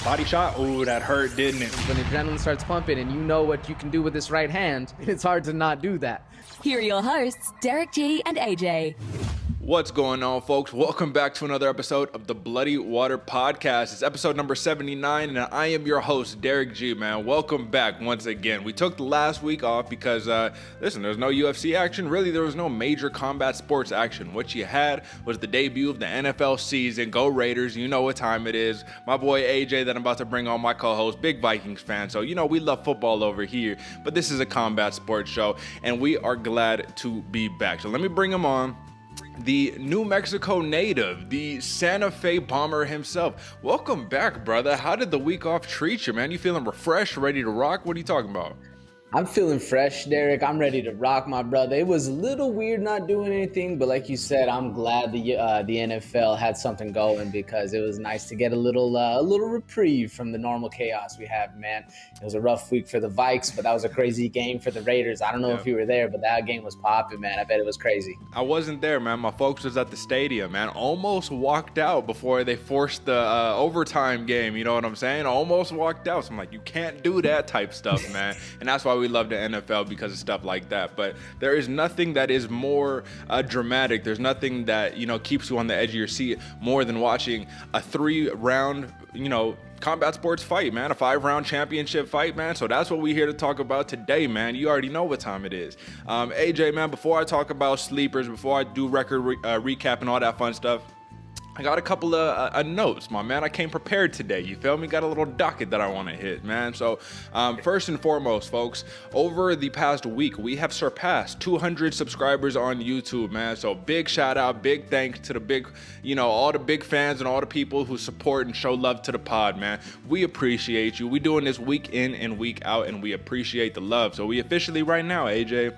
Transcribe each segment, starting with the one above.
Body shot. Ooh, that hurt, didn't it? When adrenaline starts pumping and you know what you can do with this right hand, it's hard to not do that. Here are your hosts, Derick G and AJ. What's going on, folks? Welcome back to another episode of the Bloody Water Podcast. It's episode number 79, and I am your host, Derick G, man. Welcome back once again. We took the last week off because, listen, there's no UFC action. Really, there was no major combat sports action. What you had was the debut of the NFL season. Go Raiders. You know what time it is. My boy AJ that I'm about to bring on, my co-host, big Vikings fan. So, you know, we love football over here, but this is a combat sports show, and we are glad to be back. So let me bring him on. The New Mexico native, the Santa Fe bomber himself. Welcome back, brother. How did the week off treat you, man? You feeling refreshed, ready to rock? What are you talking about? I'm feeling fresh, Derick. I'm ready to rock, my brother. It was a little weird not doing anything, but like you said, I'm glad the NFL had something going because it was nice to get a little reprieve from the normal chaos we have, man. It was a rough week for the Vikes, but that was a crazy game for the Raiders. I don't know if you were there, but that game was popping, man. I bet it was crazy. I wasn't there, man. My folks was at the stadium, man. Almost walked out before they forced the overtime game. You know what I'm saying? Almost walked out. So I'm like, you can't do that type stuff, man. And that's why we love the NFL, because of stuff like that. But there is nothing that is more dramatic. There's nothing that, you know, keeps you on the edge of your seat more than watching a 3-round, you know, combat sports fight, man. A 5-round championship fight, man. So that's what we're here to talk about today, man. You already know what time it is. AJ, man, before I talk about sleepers, before I do record recap and all that fun stuff, I got a couple of notes, my man. I came prepared today, you feel me? Got a little docket that I want to hit, man. So first and foremost, folks, over the past week, we have surpassed 200 subscribers on YouTube, man. So big shout out, big thanks to the big, you know, all the big fans and all the people who support and show love to the pod, man. We appreciate you. We doing this week in and week out, and we appreciate the love. So we officially right now, AJ,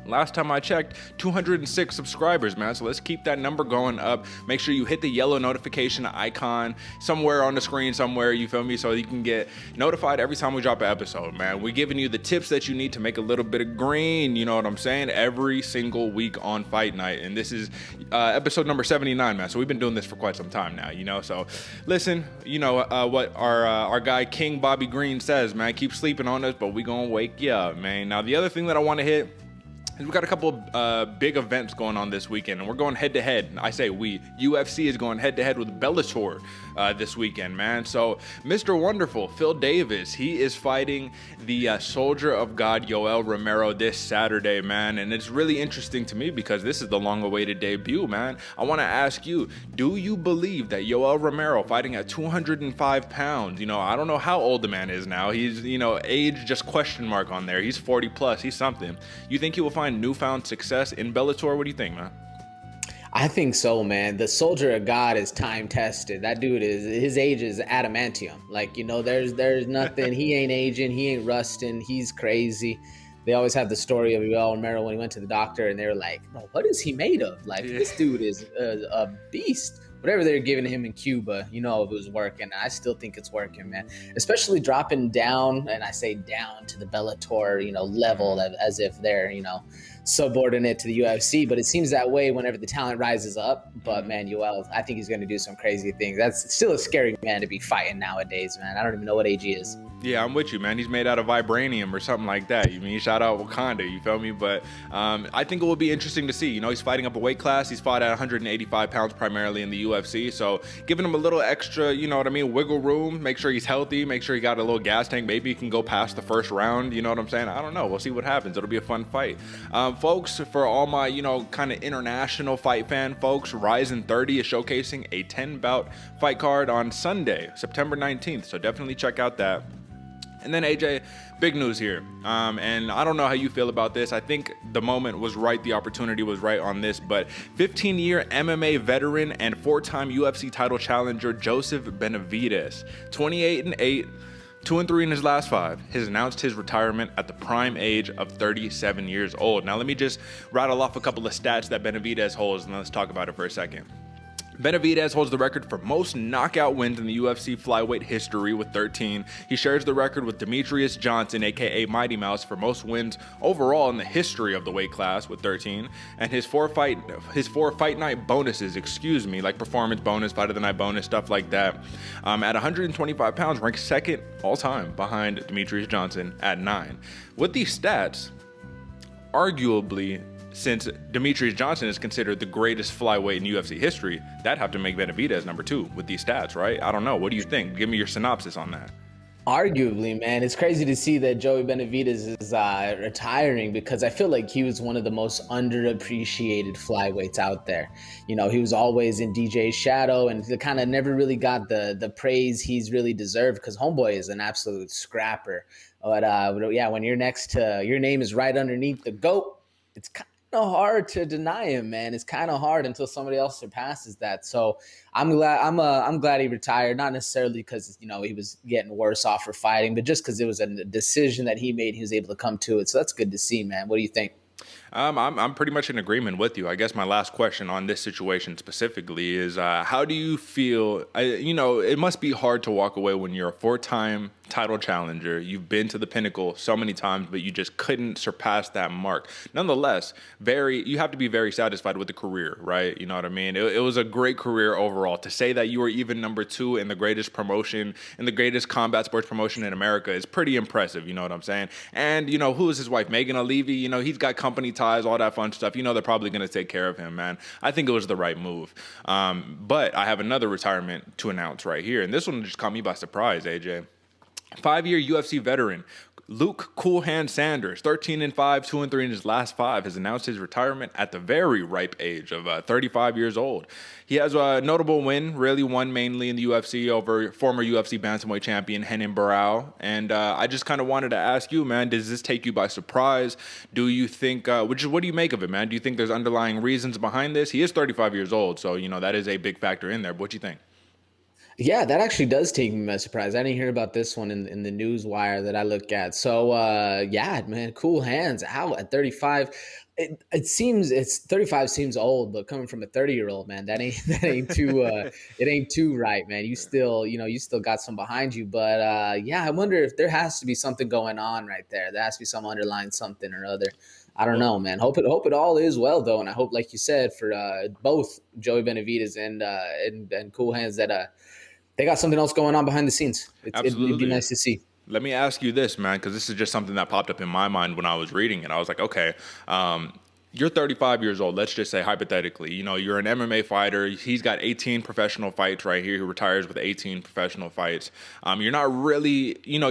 last time I checked, 206 subscribers, man. So let's keep that number going up. Make sure you hit the yellow notification icon somewhere on the screen somewhere, you feel me? So you can get notified every time we drop an episode, man. We're giving you the tips that you need to make a little bit of green, you know what I'm saying? Every single week on Fight Night. And this is episode number 79, man. So we've been doing this for quite some time now, you know? So listen, you know what our guy King Bobby Green says, man. Keep sleeping on us, but we gonna wake you up, man. Now, the other thing that I want to hit, we've got a couple of big events going on this weekend, and we're going head-to-head. I say we. UFC is going head-to-head with Bellator this weekend, man. So Mr. Wonderful, Phil Davis, he is fighting the Soldier of God, Yoel Romero, this Saturday, man. And it's really interesting to me because this is the long-awaited debut, man. I want to ask you, do you believe that Yoel Romero, fighting at 205 pounds, you know, I don't know how old the man is now. He's, you know, age just question mark on there. He's 40 plus. He's something. You think he will find newfound success in Bellator? What do you think, man? I think so, man. The Soldier of God is time tested. That dude his age is adamantium. Like, you know, there's nothing. He ain't aging. He ain't rusting. He's crazy. They always have the story of Yoel Romero when he went to the doctor and they were like, "No, what is he made of? Like, this dude is a beast." Whatever they're giving him in Cuba, you know, it was working. I still think it's working, man. Especially dropping down, and I say down to the Bellator, you know, level, as if they're, you know, subordinate to the UFC. But it seems that way whenever the talent rises up. But man, Yoel, I think he's going to do some crazy things. That's still a scary man to be fighting nowadays, man. I don't even know what age he is. Yeah, I'm with you, man. He's made out of vibranium or something like that. You mean, shout out Wakanda, you feel me? But I think it will be interesting to see. You know, he's fighting up a weight class. He's fought at 185 pounds primarily in the UFC. So giving him a little extra, you know what I mean, wiggle room. Make sure he's healthy. Make sure he got a little gas tank. Maybe he can go past the first round. You know what I'm saying? I don't know. We'll see what happens. It'll be a fun fight. Folks, for all my, you know, kind of international fight fan folks, Ryzen 30 is showcasing a 10-bout fight card on Sunday, September 19th. So definitely check out that. And then AJ, big news here. And I don't know how you feel about this. I think the moment was right. The opportunity was right on this. But 15-year MMA veteran and 4-time UFC title challenger Joseph Benavidez, 28-8, 2-3 in his last 5, has announced his retirement at the prime age of 37 years old. Now, let me just rattle off a couple of stats that Benavidez holds, and let's talk about it for a second. Benavidez holds the record for most knockout wins in the UFC flyweight history with 13. He shares the record with Demetrius Johnson, aka Mighty Mouse, for most wins overall in the history of the weight class with 13. And his four fight night bonuses, like performance bonus, fight of the night bonus, stuff like that, at 125 pounds, ranks second all time behind Demetrius Johnson at 9. With these stats, arguably, since Demetrius Johnson is considered the greatest flyweight in UFC history, that'd have to make Benavidez number 2 with these stats, right? I don't know. What do you think? Give me your synopsis on that. Arguably, man, it's crazy to see that Joey Benavidez is retiring, because I feel like he was one of the most underappreciated flyweights out there. You know, he was always in DJ's shadow and kind of never really got the praise he's really deserved, because homeboy is an absolute scrapper. But yeah, when you're next to, your name is right underneath the GOAT, it's kind of hard to deny him, man. It's kind of hard until somebody else surpasses that. So I'm glad he retired, not necessarily because, you know, he was getting worse off for fighting, but just because it was a decision that he made, he was able to come to it. So that's good to see, man. What do you think? I'm pretty much in agreement with you. I guess my last question on this situation specifically is, how do you feel? It must be hard to walk away when you're a 4-time title challenger. You've been to the pinnacle so many times, but you just couldn't surpass that mark. Nonetheless, you have to be very satisfied with the career, right? You know what I mean? It was a great career overall. To say that you were even number 2 in the greatest promotion, in the greatest combat sports promotion in America is pretty impressive. You know what I'm saying? And, who is his wife? Megan Levy. He's got company ties, all that fun stuff. They're probably going to take care of him, man. I think it was the right move. But I have another retirement to announce right here. And this one just caught me by surprise, AJ. 5-year UFC veteran Luke Cool Hand Sanders, 13-5, 2-3 in his last 5, has announced his retirement at the very ripe age of 35 years old. He has a notable win, really one mainly in the UFC over former UFC Bantamweight champion Renan Barão. And I just kind of wanted to ask you, man, does this take you by surprise? Do you think, what do you make of it, man? Do you think there's underlying reasons behind this? He is 35 years old, so, that is a big factor in there. But what do you think? Yeah, that actually does take me by surprise. I didn't hear about this one in the news wire that I look at. So, yeah, man, cool hands out at 35. It seems 35 seems old, but coming from a 30-year-old, man, that ain't too it ain't too right, man. You still got some behind you, but yeah, I wonder if there has to be something going on right there. There has to be some underlying something or other. I don't know, man. Hope it all is well though, and I hope, like you said, for both Joey Benavidez and Cool Hands that they got something else going on behind the scenes. It'd be nice to see. Let me ask you this, man, because this is just something that popped up in my mind when I was reading it. I was like, okay, you're 35 years old. Let's just say hypothetically, you're an MMA fighter. He's got 18 professional fights right here. He retires with 18 professional fights. You're not really, you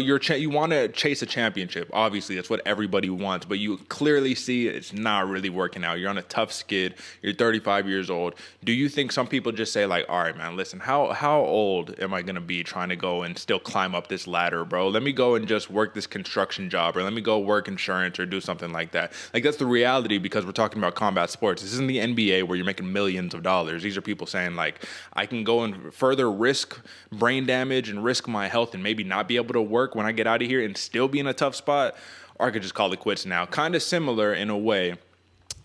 want to chase a championship. Obviously, that's what everybody wants, but you clearly see it's not really working out. You're on a tough skid. You're 35 years old. Do you think some people just say like, all right, man, listen, how old am I going to be trying to go and still climb up this ladder, bro? Let me go and just work this construction job, or let me go work insurance or do something like that. Like, that's the reality, because we're talking about combat sports. This isn't the NBA where you're making millions of dollars. These are people saying like, I can go and further risk brain damage and risk my health and maybe not be able to work when I get out of here and still be in a tough spot, or I could just call it quits now. Kind of similar in a way.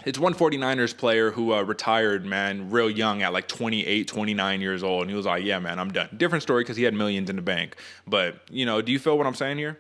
It's one 49ers player who retired, man, real young at like 28, 29 years old. And he was like, yeah, man, I'm done. Different story because he had millions in the bank. But, do you feel what I'm saying here?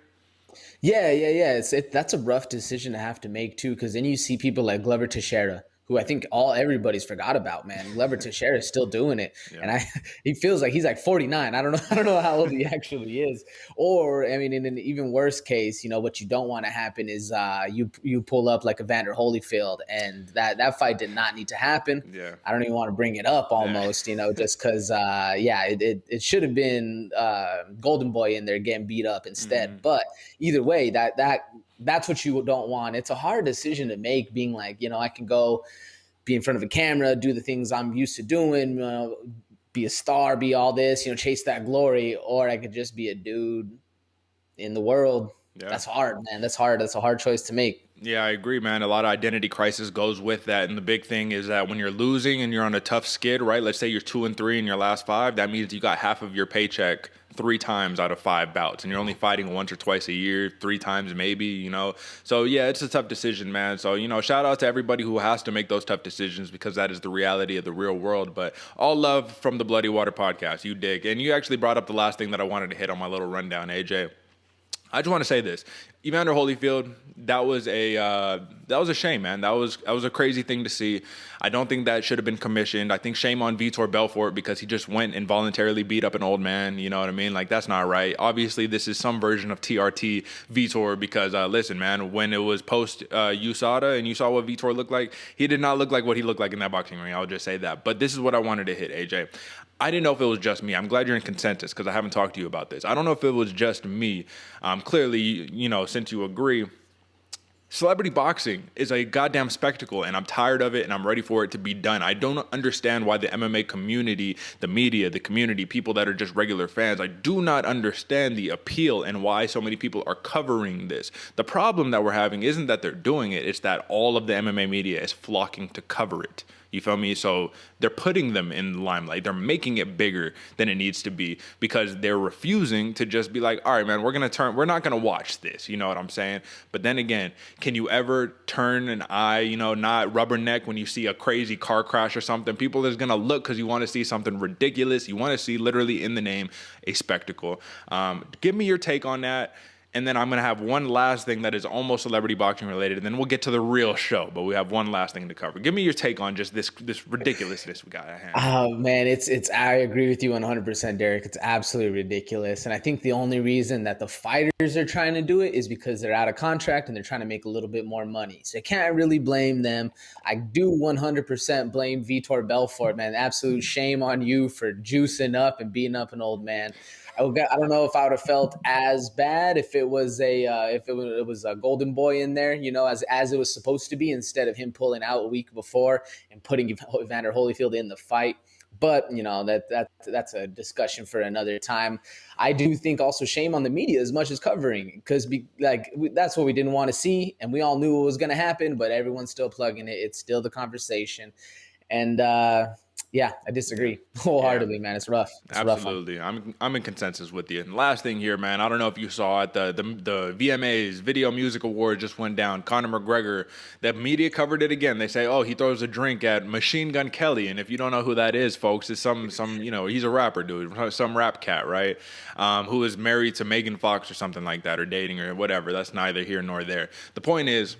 Yeah. That's a rough decision to have to make too, because then you see people like Glover Teixeira, who I think everybody's forgot about, man. Glover Teixeira is still doing it, yeah. And he feels like he's like 49. I don't know how old he actually is. Or I mean, in an even worse case, what you don't want to happen is you pull up like Evander Holyfield, and that fight did not need to happen. Yeah, I don't even want to bring it up almost, just because it should have been Golden Boy in there getting beat up instead. Mm-hmm. But either way, that's what you don't want. It's a hard decision to make, being like, I can go be in front of a camera, do the things I'm used to doing, be a star, be all this, chase that glory, or I could just be a dude in the world. Yeah. That's hard, man. That's hard. That's a hard choice to make. Yeah, I agree, man. A lot of identity crisis goes with that. And the big thing is that when you're losing and you're on a tough skid, right? Let's say you're 2-3 in your last 5. That means you got half of your paycheck 3 times out of 5 bouts. And you're only fighting once or twice a year, 3 times maybe, So, yeah, it's a tough decision, man. So, shout out to everybody who has to make those tough decisions because that is the reality of the real world. But all love from the Bloody Water podcast. You dig. And you actually brought up the last thing that I wanted to hit on my little rundown, AJ. I just want to say this. Evander Holyfield, that was a shame, man. That was a crazy thing to see. I don't think that should have been commissioned. I think shame on Vitor Belfort because he just went and voluntarily beat up an old man. You know what I mean? Like, that's not right. Obviously, this is some version of TRT Vitor because, listen, man, when it was post USADA and you saw what Vitor looked like, he did not look like what he looked like in that boxing ring. I'll just say that. But this is what I wanted to hit, AJ. I didn't know if it was just me. I'm glad you're in consensus because I haven't talked to you about this. I don't know if it was just me. Clearly, since you agree, celebrity boxing is a goddamn spectacle, and I'm tired of it, and I'm ready for it to be done. I don't understand why the MMA community, the media, the community, people that are just regular fans, I do not understand the appeal and why so many people are covering this. The problem that we're having isn't that they're doing it, it's that all of the MMA media is flocking to cover it. You feel me? So they're putting them in the limelight. They're making it bigger than it needs to be because they're refusing to just be like, all right, man, we're not going to watch this. You know what I'm saying? But then again, can you ever turn an eye, not rubberneck when you see a crazy car crash or something? People is going to look because you want to see something ridiculous. You want to see, literally in the name, a spectacle. Give me your take on that. And then I'm going to have one last thing that is almost celebrity boxing related, and then we'll get to the real show. But we have one last thing to cover. Give me your take on just this ridiculousness we got at hand. Oh, man, I agree with you 100%, Derick. It's absolutely ridiculous. And I think the only reason that the fighters are trying to do it is because they're out of contract and they're trying to make a little bit more money. So I can't really blame them. I do 100% blame Vitor Belfort, man. Absolute shame on you for juicing up and beating up an old man. I don't know if I would have felt as bad if it was a golden boy in there, as it was supposed to be, instead of him pulling out a week before and putting Evander Holyfield in the fight. But that's a discussion for another time. I do think also shame on the media as much as covering, because that's what we didn't want to see, and we all knew what was going to happen, but everyone's still plugging it. It's still the conversation, and yeah, I disagree wholeheartedly, man. It's rough. It's absolutely. Rough. I'm in consensus with you. And last thing here, man, I don't know if you saw it, the VMAs Video Music Award just went down. Conor McGregor, the media covered it again. They say, oh, he throws a drink at Machine Gun Kelly, and if you don't know who that is, folks, it's some he's a rapper dude, some rap cat, right? Who is married to Megan Fox or something like that, or dating or whatever. That's neither here nor there. The point is,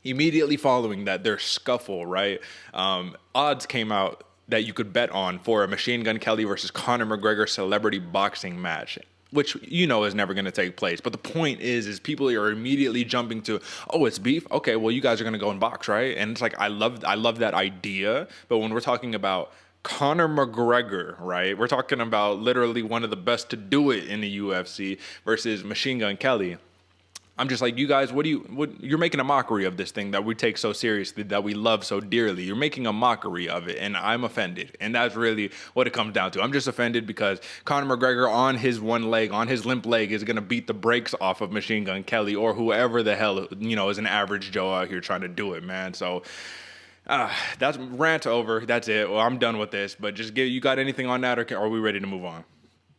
immediately following that, their scuffle, right? Odds came out that you could bet on for a Machine Gun Kelly versus Conor McGregor celebrity boxing match, which is never going to take place. But the point is people are immediately jumping to, oh, it's beef? Okay, well, you guys are going to go and box, right? And it's like, I love that idea. But when we're talking about Conor McGregor, right, we're talking about literally one of the best to do it in the UFC versus Machine Gun Kelly. I'm just like, you guys, you're making a mockery of this thing that we take so seriously, that we love so dearly. You're making a mockery of it, and I'm offended. And that's really what it comes down to. I'm just offended because Conor McGregor on his limp leg, is going to beat the brakes off of Machine Gun Kelly or whoever the hell, is an average Joe out here trying to do it, man. So that's rant over. That's it. Well, I'm done with this. But you got anything on that, or are we ready to move on?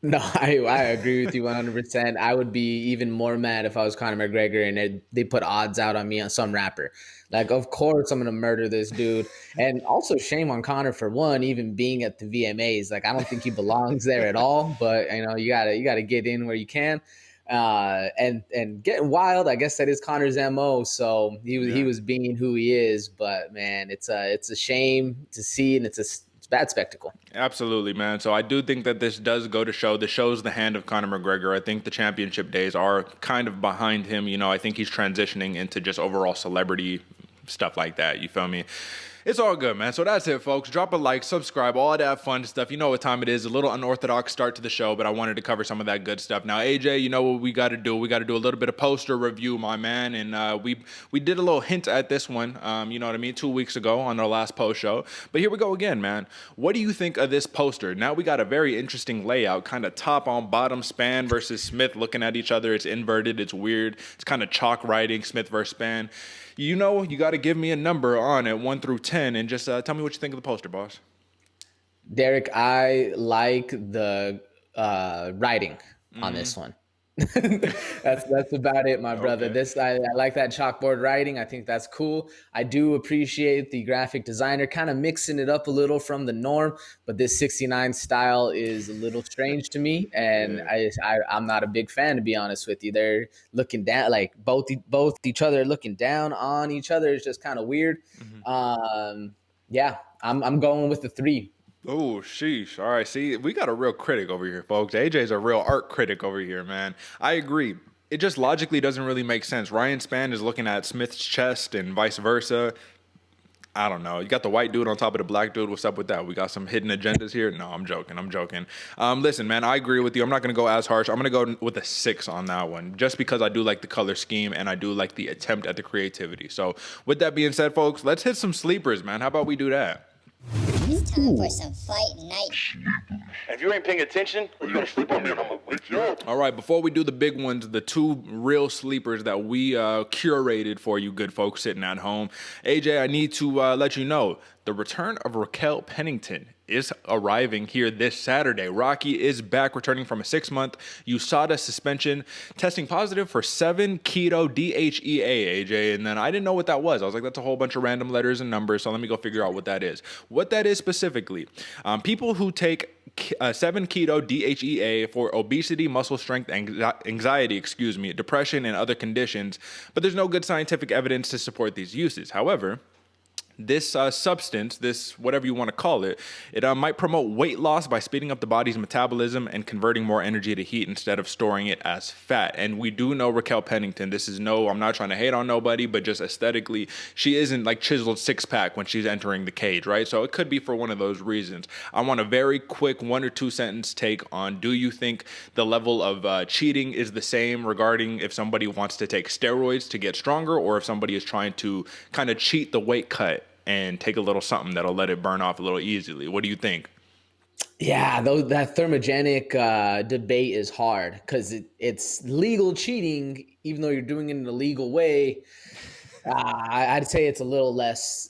No, I agree with you 100%. I would be even more mad if I was Conor McGregor and they put odds out on me on some rapper. Like, of course I'm going to murder this dude. And also shame on Conor for one, even being at the VMAs. Like, I don't think he belongs there at all, but you gotta get in where you can. And getting wild, I guess that is Conor's MO. So he was being who he is, but man, it's a shame to see, and it's a bad spectacle. Absolutely, man. So I do think that this does go to show. This shows the hand of Conor McGregor. I think the championship days are kind of behind him. I think he's transitioning into just overall celebrity stuff like that. You feel me? It's all good, man. So that's it, folks. Drop a like, subscribe, all that fun stuff. You know what time it is. A little unorthodox start to the show, but I wanted to cover some of that good stuff. Now, AJ, you know what we got to do. We got to do a little bit of poster review, my man. And we did a little hint at this one, you know what I mean, 2 weeks ago on our last post show. But here we go again, man. What do you think of this poster? Now we got a very interesting layout, kind of top on bottom, Spann versus Smith looking at each other. It's inverted. It's weird. It's kind of chalk writing, Smith versus Spann. You know, you got to give me a number on it, 1 through 10, and just tell me what you think of the poster, boss. Derick, I like the writing on this one. that's about it, my brother. Okay. I like that chalkboard writing. I think that's cool. I do appreciate the graphic designer kind of mixing it up a little from the norm, but this 69 style is a little strange to me, and I'm not a big fan, to be honest with you. They're looking down, like both each other looking down on each other. It's just kind of weird. Yeah, I'm going with the 3. Oh, sheesh. All right. See, we got a real critic over here, folks. AJ's a real art critic over here, man. I agree. It just logically doesn't really make sense. Ryan Spann is looking at Smith's chest and vice versa. I don't know. You got the white dude on top of the black dude. What's up with that? We got some hidden agendas here? No, I'm joking. Listen, man, I agree with you. I'm not going to go as harsh. I'm going to go with a 6 on that one, just because I do like the color scheme and I do like the attempt at the creativity. So with that being said, folks, let's hit some sleepers, man. How about we do that? It's time for some fight night. If you ain't paying attention, you're gonna sleep on me and I'm gonna wake you up. All right, before we do the big ones, the 2 real sleepers that we curated for you good folks sitting at home. AJ, I need to let you know, the return of Raquel Pennington is arriving here this Saturday. Rocky is back, returning from a 6-month USADA suspension, testing positive for 7-keto DHEA, AJ. And then I didn't know what that was. I was like, that's a whole bunch of random letters and numbers, so let me go figure out what that is. What that is specifically, people who take 7-keto DHEA for obesity, muscle strength, anxiety, depression, and other conditions, but there's no good scientific evidence to support these uses. However, this substance, this whatever you want to call it, it might promote weight loss by speeding up the body's metabolism and converting more energy to heat instead of storing it as fat. And we do know Raquel Pennington. I'm not trying to hate on nobody, but just aesthetically, she isn't like chiseled 6-pack when she's entering the cage, right? So it could be for one of those reasons. I want a very quick 1 or 2 sentence take on, do you think the level of cheating is the same regarding if somebody wants to take steroids to get stronger, or if somebody is trying to kind of cheat the weight cut and take a little something that'll let it burn off a little easily? What do you think? Yeah, that thermogenic debate is hard because it's legal cheating, even though you're doing it in a legal way. I'd say it's a little less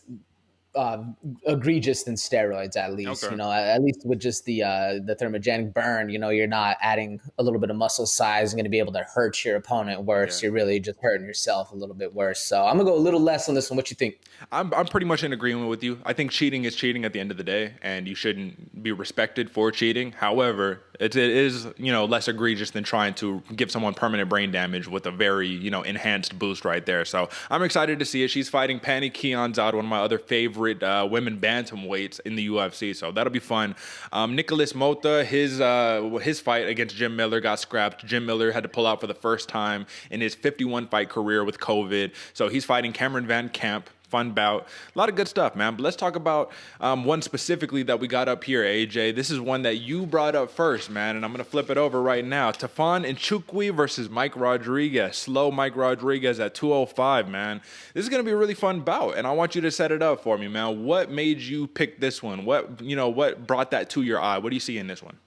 egregious than steroids, at least. Okay. At least with just the thermogenic burn, you're not adding a little bit of muscle size and going to be able to hurt your opponent worse. You're really just hurting yourself a little bit worse. So I'm gonna go a little less on this one. What you think? I'm pretty much in agreement with you. I think cheating is cheating at the end of the day, and you shouldn't be respected for cheating. However, it is less egregious than trying to give someone permanent brain damage with a very enhanced boost right there. So I'm excited to see it. She's fighting Pani Kianzad, one of my other favorite women bantamweights in the UFC. So that'll be fun. Nicholas Mota, his fight against Jim Miller got scrapped. Jim Miller had to pull out for the first time in his 51 fight career with COVID. So he's fighting Cameron Van Camp. Fun bout. A lot of good stuff, man. But let's talk about one specifically that we got up here, AJ. This is one that you brought up first, man, and I'm going to flip it over right now. Tafon Nchukwi versus Mike Rodriguez. Slow Mike Rodriguez at 205, man. This is going to be a really fun bout, and I want you to set it up for me, man. What made you pick this one? What brought that to your eye? What do you see in this one?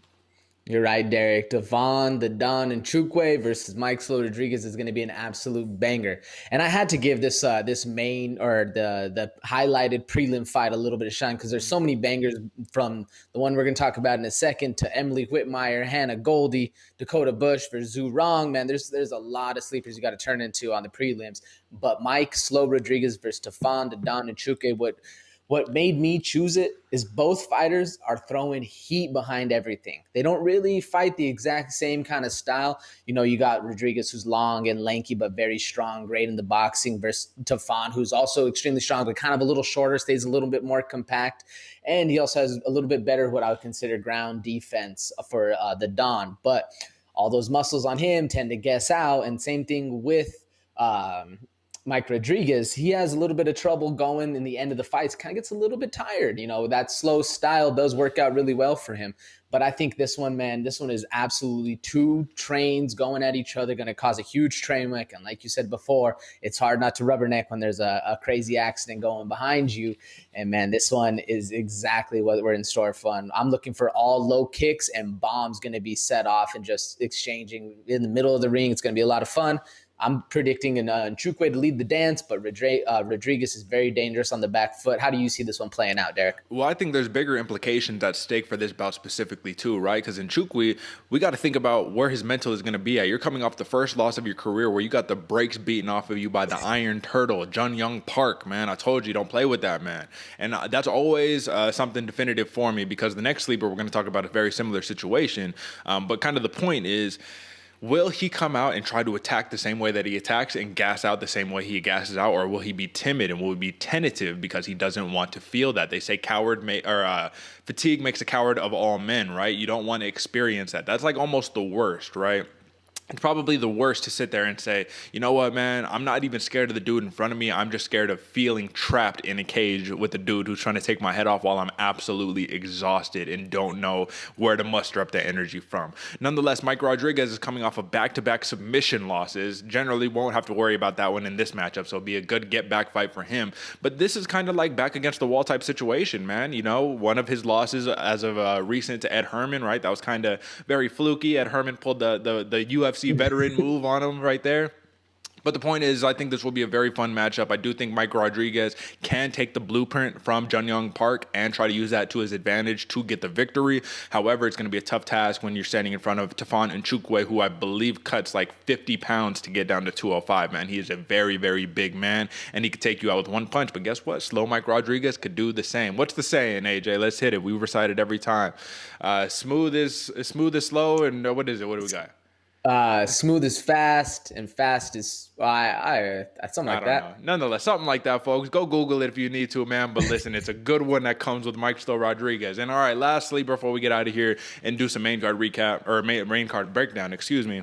You're right, Derick. Tafon the Don Nchukwi versus Mike Slow Rodriguez is going to be an absolute banger. And I had to give this main or the highlighted prelim fight a little bit of shine because there's so many bangers, from the one we're going to talk about in a second to Emily Whitmire, Hannah Goldie, Dakota Bush versus Zhu Rong. Man, there's a lot of sleepers you got to turn into on the prelims. But Mike Slow Rodriguez versus Tafon the Don Nchukwi, what made me choose it is both fighters are throwing heat behind everything. They don't really fight the exact same kind of style. You got Rodriguez, who's long and lanky, but very strong, great in the boxing, versus Tafon, who's also extremely strong, but kind of a little shorter, stays a little bit more compact. And he also has a little bit better, what I would consider, ground defense for the Don. But all those muscles on him tend to guess out. And same thing with Mike Rodriguez, he has a little bit of trouble going in the end of the fights, kind of gets a little bit tired. That slow style does work out really well for him. But I think this one, man, this one is absolutely two trains going at each other, going to cause a huge train wreck. And like you said before, it's hard not to rubberneck when there's a crazy accident going behind you. And man, this one is exactly what we're in store for. I'm looking for all low kicks and bombs going to be set off and just exchanging in the middle of the ring. It's going to be a lot of fun. I'm predicting Nchukwi to lead the dance, but Rodriguez is very dangerous on the back foot. How do you see this one playing out, Derick? Well, I think there's bigger implications at stake for this bout specifically too, right? Because in Nchukwi, we got to think about where his mental is going to be at. You're coming off the first loss of your career where you got the brakes beaten off of you by the Iron Turtle, Jun-Young Park, man. I told you, don't play with that, man. And that's always something definitive for me, because the next sleeper we're going to talk about a very similar situation. But kind of the point is, will he come out and try to attack the same way that he attacks and gas out the same way he gasses out, or will he be timid and will he be tentative because he doesn't want to feel that? They say fatigue makes a coward of all men, right? You don't want to experience that. That's like almost the worst, right? It's probably the worst to sit there and say, you know what, man, I'm not even scared of the dude in front of me. I'm just scared of feeling trapped in a cage with a dude who's trying to take my head off while I'm absolutely exhausted and don't know where to muster up the energy from. Nonetheless, Mike Rodriguez is coming off of back-to-back submission losses. Generally won't have to worry about that one in this matchup, so it'll be a good get-back fight for him. But this is kind of like back against the wall type situation, man. One of his losses as of recent to Ed Herman, right? That was kind of very fluky. Ed Herman pulled the UFC veteran move on him right there. But the point is, I think this will be a very fun matchup. I do think Mike Rodriguez can take the blueprint from Jun-Young Park and try to use that to his advantage to get the victory. However, it's going to be a tough task when you're standing in front of Tafon Nchukwi, who I believe cuts like 50 pounds to get down to 205, man. He is a very, very big man, and he could take you out with one punch. But guess what? Slow Mike Rodriguez could do the same. What's the saying, AJ? Let's hit it. We recite it every time. Smooth is slow, and what is it? What do we got? Smooth is fast, and fast is something like that. Know. Nonetheless, something like that, folks. Go Google it if you need to, man. But listen, it's a good one that comes with Mike Slow Rodriguez. And all right, lastly, before we get out of here and do some main card recap or main card breakdown, excuse me.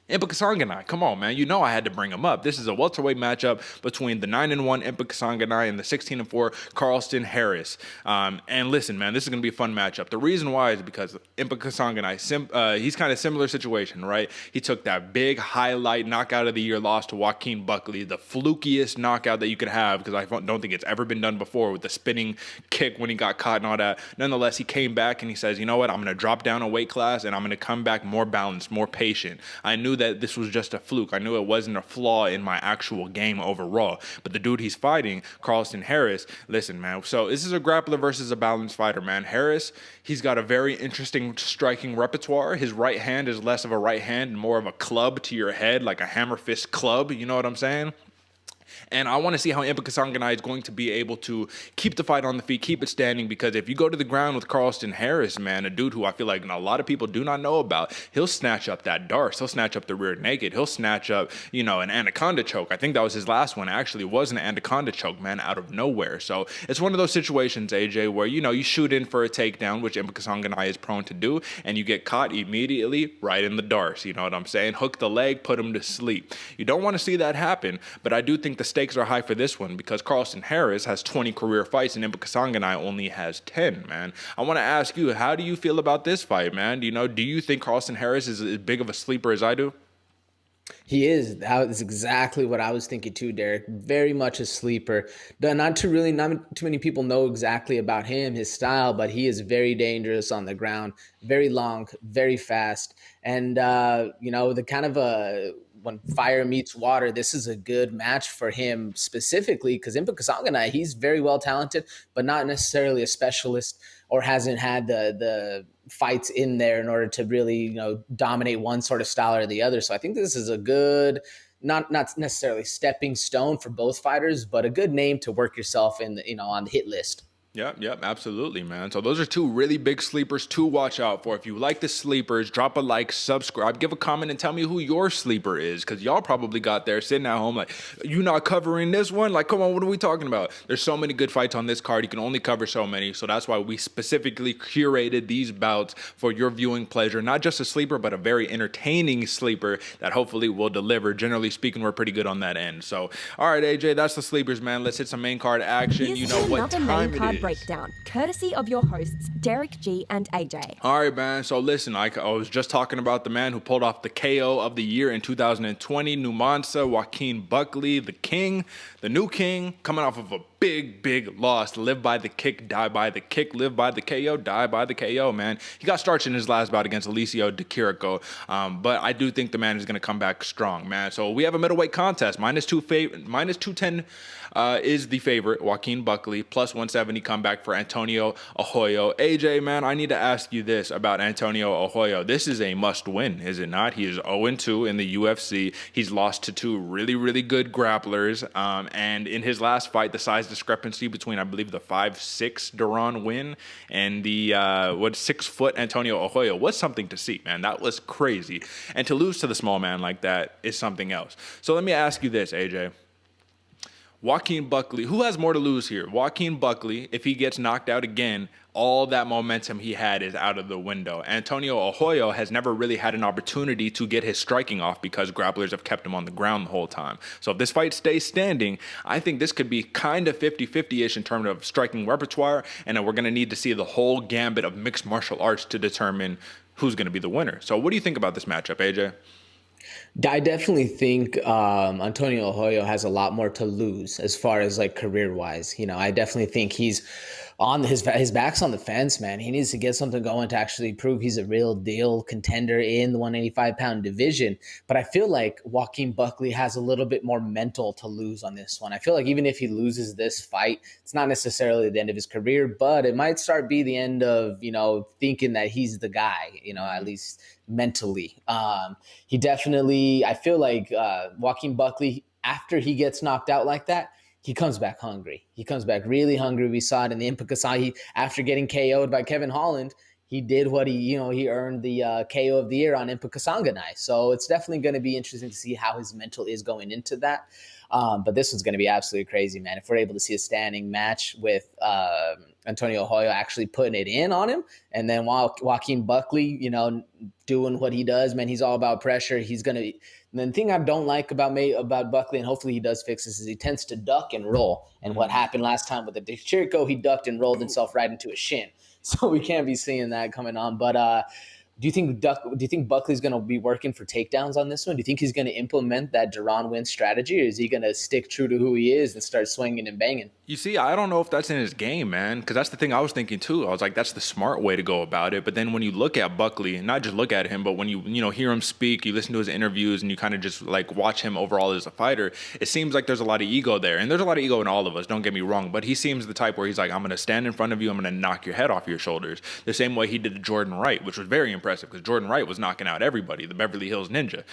Impa Kasanganay, come on, man. I had to bring him up. This is a welterweight matchup between the 9-1 Impa Kasanganay and the 16-4 Carlston Harris. And listen, man, this is going to be a fun matchup. The reason why is because Impa Kasanganay, he's kind of similar situation, right? He took that big highlight knockout of the year loss to Joaquin Buckley, the flukiest knockout that you could have, because I don't think it's ever been done before, with the spinning kick when he got caught and all that. Nonetheless, he came back and he says, you know what? I'm going to drop down a weight class and I'm going to come back more balanced, more patient. I knew that this was just a fluke. I knew it wasn't a flaw in my actual game overall. But the dude he's fighting, Carlston Harris, listen, man. So this is a grappler versus a balanced fighter, man. Harris, he's got a very interesting striking repertoire. His right hand is less of a right hand and more of a club to your head, like a hammer fist club. You know what I'm saying? And I want to see how Impa Kasanganay is going to be able to keep the fight on the feet, keep it standing, because if you go to the ground with Carlston Harris, man, a dude who I feel like a lot of people do not know about, he'll snatch up that darce, he'll snatch up the rear naked, he'll snatch up, an anaconda choke. I think that was his last one, actually, was an anaconda choke, man, out of nowhere. So it's one of those situations, AJ, where, you shoot in for a takedown, which Impa Kasanganay is prone to do, and you get caught immediately right in the darce, you know what I'm saying? Hook the leg, put him to sleep. You don't want to see that happen, but I do think the stakes are high for this one because Carlston Harris has 20 career fights and Impa Kasanganay only has 10, man. I want to ask you, how do you feel about this fight, man? Do you think Carlston Harris is as big of a sleeper as I do? He is. That is exactly what I was thinking too, Derick. Very much a sleeper. Not too many people know exactly about him, his style, but he is very dangerous on the ground, very long, very fast. And, the kind of when fire meets water, this is a good match for him specifically because Impa Kasanganay, he's very well talented, but not necessarily a specialist or hasn't had the fights in there in order to really, dominate one sort of style or the other. So I think this is a good, not necessarily stepping stone for both fighters, but a good name to work yourself in, on the hit list. Yep, absolutely, man. So those are two really big sleepers to watch out for. If you like the sleepers, drop a like, subscribe, give a comment, and tell me who your sleeper is, because y'all probably got there sitting at home like, you not covering this one? Like, come on, what are we talking about? There's so many good fights on this card. You can only cover so many, so that's why we specifically curated these bouts for your viewing pleasure. Not just a sleeper, but a very entertaining sleeper that hopefully will deliver. Generally speaking, we're pretty good on that end. So, all right, AJ, that's the sleepers, man. Let's hit some main card action. Here's You know what another time main it card is. breakdown, courtesy of your hosts, Derick G and AJ. All right, man. So listen, I was just talking about the man who pulled off the KO of the year in 2020, Mansa, Joaquin Buckley, the king, the new king, coming off of a big loss. Live by the kick, die by the kick. Live by the KO, die by the KO, man. He got starched in his last bout against Alicio de Chirico, but I do think the man is going to come back strong, man. So we have a middleweight contest. Minus 210 is the favorite, Joaquin Buckley. Plus 170 comeback for Antonio Arroyo. AJ, man, I need to ask you this about Antonio Arroyo. This is a must-win, is it not? He is 0-2 in the UFC. He's lost to two really good grapplers, and in his last fight, the size discrepancy between, I believe, the 5'6" Duran win and the 6-foot Antonio Arroyo was something to see, man. That was crazy. And to lose to the small man like that is something else. So let me ask you this, AJ. Joaquin Buckley, who has more to lose here? Joaquin Buckley, if he gets knocked out again, all that momentum he had is out of the window. Antonio Arroyo has never really had an opportunity to get his striking off because grapplers have kept him on the ground the whole time. So if this fight stays standing, I think this could be kind of 50-50-ish in terms of striking repertoire, and then we're going to need to see the whole gambit of mixed martial arts to determine who's going to be the winner. So what do you think about this matchup, AJ? I definitely think Antonio Arroyo has a lot more to lose as far as like career wise. You know, I definitely think he's on his back's on the fence, man. He needs to get something going to actually prove he's a real deal contender in the 185-pound division. But I feel like Joaquin Buckley has a little bit more mental to lose on this one. I feel like even if he loses this fight, it's not necessarily the end of his career, but it might be the end of, you know, thinking that he's the guy, you know, at least mentally. He definitely, I feel like Joaquin Buckley, after he gets knocked out like that, he comes back hungry. He comes back really hungry. We saw it in the Impa Kasanganay. After getting KO'd by Kevin Holland, he did what he earned the KO of the year on Impa Kasanganay. So it's definitely going to be interesting to see how his mental is going into that. But this one's going to be absolutely crazy, man. If we're able to see a standing match with Antonio Arroyo actually putting it in on him, and then while Joaquin Buckley, you know, doing what he does, man, he's all about pressure. He's going to – the thing I don't like about Buckley, and hopefully he does fix this, is he tends to duck and roll. And what happened last time with the de Chirico, he ducked and rolled himself right into a shin. So we can't be seeing that coming on. But do you think Buckley's going to be working for takedowns on this one? Do you think he's going to implement that Duran win strategy, or is he going to stick true to who he is and start swinging and banging? You see, I don't know if that's in his game, man, because that's the thing I was thinking too. I was like, that's the smart way to go about it. But then when you look at Buckley, and not just look at him, but when you hear him speak, you listen to his interviews, and you kind of just like watch him overall as a fighter, it seems like there's a lot of ego there. And there's a lot of ego in all of us, don't get me wrong, but he seems the type where he's like, I'm going to stand in front of you, I'm going to knock your head off your shoulders. The same way he did to Jordan Wright, which was very impressive, because Jordan Wright was knocking out everybody, the Beverly Hills Ninja.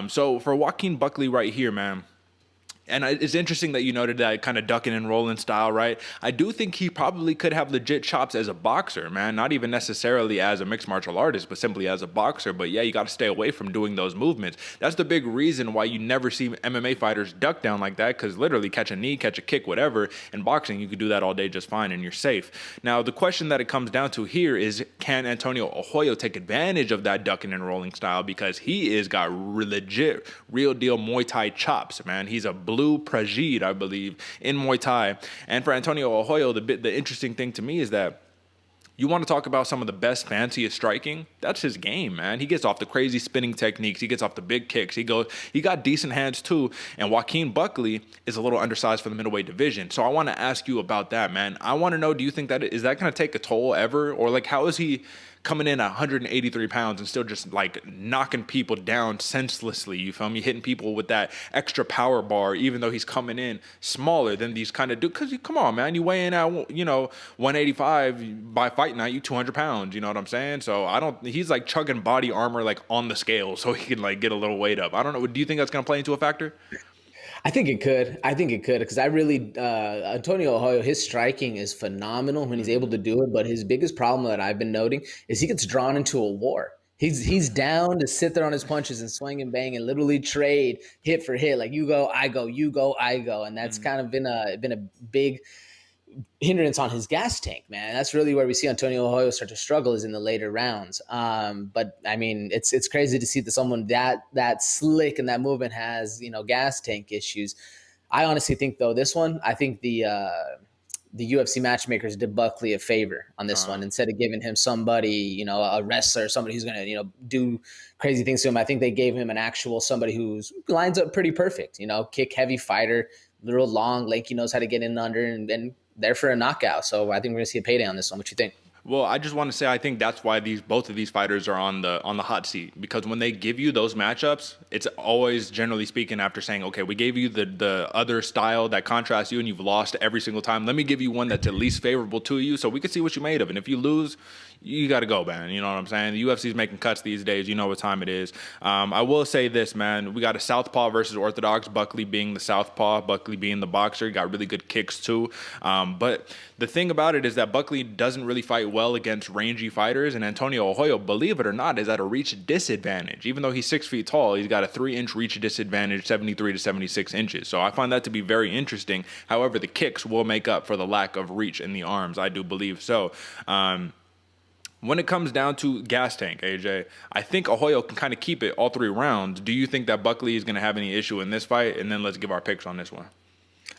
So for Joaquin Buckley right here, man, and it's interesting that you noted that kind of ducking and rolling style, right? I do think he probably could have legit chops as a boxer, man. Not even necessarily as a mixed martial artist, but simply as a boxer. But yeah, you got to stay away from doing those movements. That's the big reason why you never see MMA fighters duck down like that, because literally catch a knee, catch a kick, whatever. In boxing, you could do that all day just fine and you're safe. Now, the question that it comes down to here is, can Antonio Arroyo take advantage of that ducking and rolling style? Because he is got legit, real deal Muay Thai chops, man. He's a blue Prajid, I believe, in Muay Thai. And for Antonio Arroyo, the interesting thing to me is that you want to talk about some of the best, fanciest striking? That's his game, man. He gets off the crazy spinning techniques. He gets off the big kicks. He got decent hands too. And Joaquin Buckley is a little undersized for the middleweight division. So I want to ask you about that, man. I want to know, do you think that is that going to take a toll ever? Or like, how is he coming in at 183 pounds and still just like knocking people down senselessly, you feel me? Hitting people with that extra power bar, even though he's coming in smaller than these kind of dudes. Because come on, man, you weigh in at 185 by fight night, you 200 pounds. You know what I'm saying? So he's like chugging body armor like on the scale so he can like get a little weight up. I don't know. Do you think that's gonna play into a factor? I think it could. I think it could because I really Antonio Arroyo, his striking is phenomenal when he's able to do it. But his biggest problem that I've been noting is he gets drawn into a war. He's down to sit there on his punches and swing and bang and literally trade hit for hit, like you go, I go, you go, I go, and that's kind of been a big hindrance on his gas tank, man. That's really where we see Antonio Arroyo start to struggle is in the later rounds. But I mean, it's crazy to see that someone that slick and that movement has, gas tank issues. I honestly think though, this one, I think the UFC matchmakers did Buckley a favor on this one. Instead of giving him somebody, a wrestler, somebody who's going to, do crazy things to him. I think they gave him an actual somebody who's lines up pretty perfect, kick heavy fighter, little long, lanky, knows how to get in under and there for a knockout. So I think we're gonna see a payday on this one. What you think? Well, I just want to say I think that's why both of these fighters are on the hot seat, because when they give you those matchups, it's always, generally speaking, after saying, okay, we gave you the other style that contrasts you and you've lost every single time. Let me give you one that's at least favorable to you so we can see what you made of. And if you lose, you got to go, man. You know what I'm saying? The UFC is making cuts these days. You know what time it is. I will say this, man. We got a southpaw versus orthodox. Buckley being the southpaw, Buckley being the boxer. He got really good kicks too. But the thing about it is that Buckley doesn't really fight well against rangy fighters, and Antonio Arroyo, believe it or not, is at a reach disadvantage. Even though he's 6 feet tall, he's got a 3-inch reach disadvantage, 73 to 76 inches. So I find that to be very interesting. However, the kicks will make up for the lack of reach in the arms. I do believe so. When it comes down to gas tank, AJ, I think Arroyo can kind of keep it all 3 rounds. Do you think that Buckley is going to have any issue in this fight? And then let's give our picks on this one.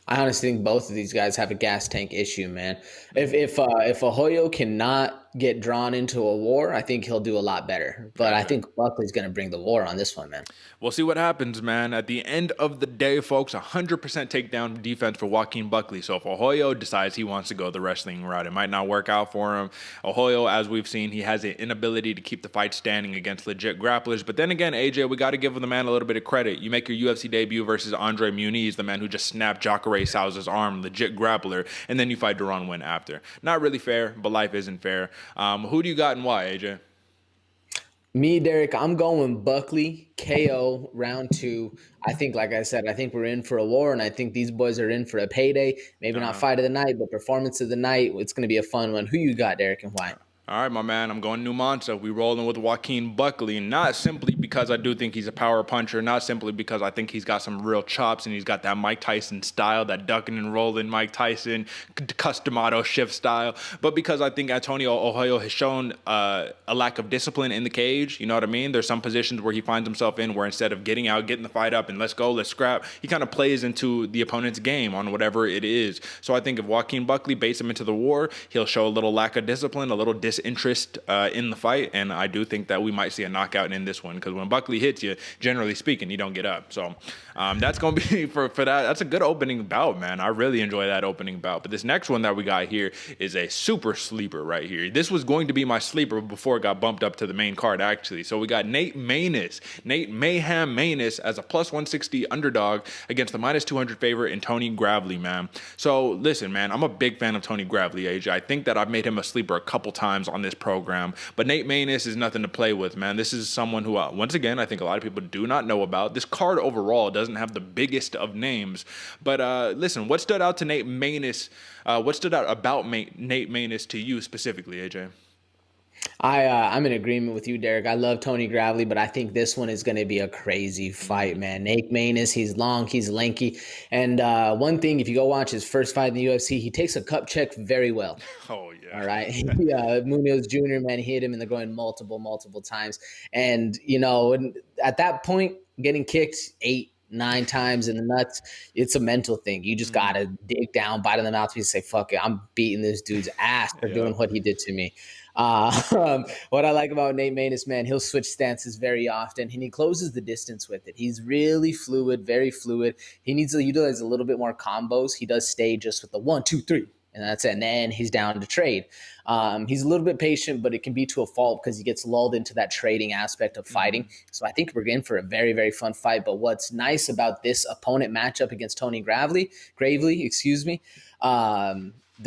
I honestly think both of these guys have a gas tank issue, man. If Arroyo cannot get drawn into a war, I think he'll do a lot better. But I think Buckley's going to bring the war on this one, man. We'll see what happens, man. At the end of the day, folks, 100% takedown defense for Joaquin Buckley. So if Arroyo decides he wants to go the wrestling route, it might not work out for him. Arroyo, as we've seen, he has an inability to keep the fight standing against legit grapplers. But then again, AJ, we got to give the man a little bit of credit. You make your UFC debut versus Andre Muniz, the man who just snapped Jacare Souza's arm, legit grappler, and then you fight Deron Win after. Not really fair, but life isn't fair. Who do you got and why, AJ? Me, Derick, I'm going Buckley, KO, round 2. I think, like I said, I think we're in for a war, and I think these boys are in for a payday. Maybe not fight of the night, but performance of the night. It's going to be a fun one. Who you got, Derick, and why? All right, my man, I'm going new Mansa. We rolling with Joaquin Buckley, not simply because I do think he's a power puncher, not simply because I think he's got some real chops and he's got that Mike Tyson style, that ducking and rolling Mike Tyson, customado shift style, but because I think Antonio Arroyo has shown a lack of discipline in the cage. You know what I mean? There's some positions where he finds himself in where instead of getting out, getting the fight up, and let's go, let's scrap, he kind of plays into the opponent's game on whatever it is. So I think if Joaquin Buckley baits him into the war, he'll show a little lack of discipline, a little disinterest in the fight, and I do think that we might see a knockout in this one, because when Buckley hits you, generally speaking, you don't get up. So that's going to be for that. That's a good opening bout, man. I really enjoy that opening bout. But this next one that we got here is a super sleeper right here. This was going to be my sleeper before it got bumped up to the main card, actually. So we got Nate Maness, Nate Mayhem Maness, as a plus 160 underdog against the minus 200 favorite in Tony Gravely, man. So listen, man, I'm a big fan of Tony Gravely, AJ. I think that I've made him a sleeper a couple times on this program, but Nate Maness is nothing to play with, man. This is someone who, once again, I think a lot of people do not know about. This card overall doesn't have the biggest of names, but listen, what stood out to Nate Maness? What stood out about Nate Maness to you specifically, AJ? I'm in agreement with you, Derick. I love Tony Gravely, but I think this one is going to be a crazy fight, man. Nate Maness, he's long, he's lanky. And one thing, if you go watch his first fight in the UFC, he takes a cup check very well. Oh, yeah. All right. Munoz Jr., man, he hit him in the groin multiple times. And, at that point, getting kicked 8-9 times in the nuts, it's a mental thing. You just got to dig down, bite in the mouth, and say, fuck it, I'm beating this dude's ass for doing what he did to me. What I like about Nate Maness, man, he'll switch stances very often, and he closes the distance with it. He's really fluid, very fluid. He needs to utilize a little bit more combos. He does stay just with the 1, 2, 3. And that's it. And then he's down to trade. He's a little bit patient, but it can be to a fault because he gets lulled into that trading aspect of fighting. So I think we're in for a very, very fun fight. But what's nice about this opponent matchup against Tony Gravely, the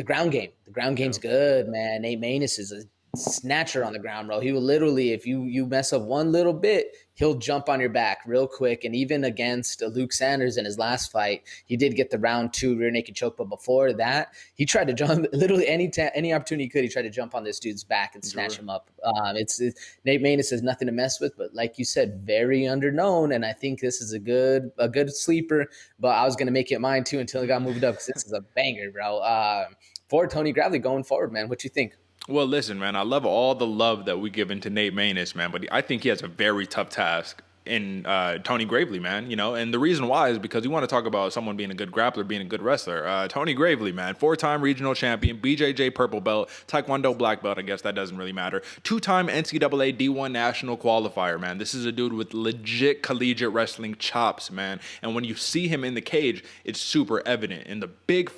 ground game. The ground game's good, man. Nate Maness is a snatcher on the ground, bro. He will literally, if you mess up one little bit, he'll jump on your back real quick. And even against Luke Sanders in his last fight, he did get the round 2 rear naked choke. But before that, he tried to jump literally any opportunity he could. He tried to jump on this dude's back and snatch him up. Nate Maness is nothing to mess with, but like you said, very underknown. And I think this is a good sleeper. But I was gonna make it mine too until it got moved up because this is a banger, bro. For Tony Gravely going forward, man. What you think? Well, listen, man, I love all the love that we give into Nate Maness, man, but I think he has a very tough task in Tony Gravely, man, and the reason why is because you want to talk about someone being a good grappler, being a good wrestler. Tony Gravely, man, 4-time regional champion, BJJ purple belt, Taekwondo black belt, I guess that doesn't really matter, 2-time NCAA D1 national qualifier, man. This is a dude with legit collegiate wrestling chops, man, and when you see him in the cage, it's super evident. And the big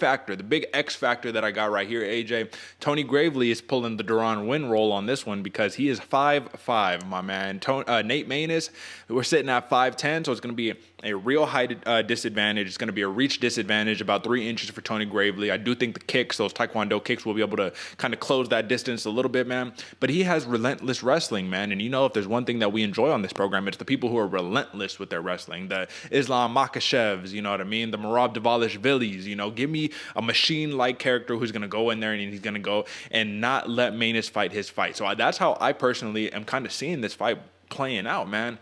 X factor that I got right here, AJ, Tony Gravely is pulling the Duran win roll on this one because he is 5'5", my man. Nate Maness, we're sitting at 5'10", so it's going to be a real height disadvantage. It's going to be a reach disadvantage, about 3 inches for Tony Gravely. I do think the kicks, those Taekwondo kicks, will be able to kind of close that distance a little bit, man. But he has relentless wrestling, man. And if there's one thing that we enjoy on this program, it's the people who are relentless with their wrestling. The Islam Makashevs, you know what I mean? The Merab Dvalishvilis, give me a machine-like character who's going to go in there and he's going to go and not let Maness fight his fight. So that's how I personally am kind of seeing this fight playing out, man.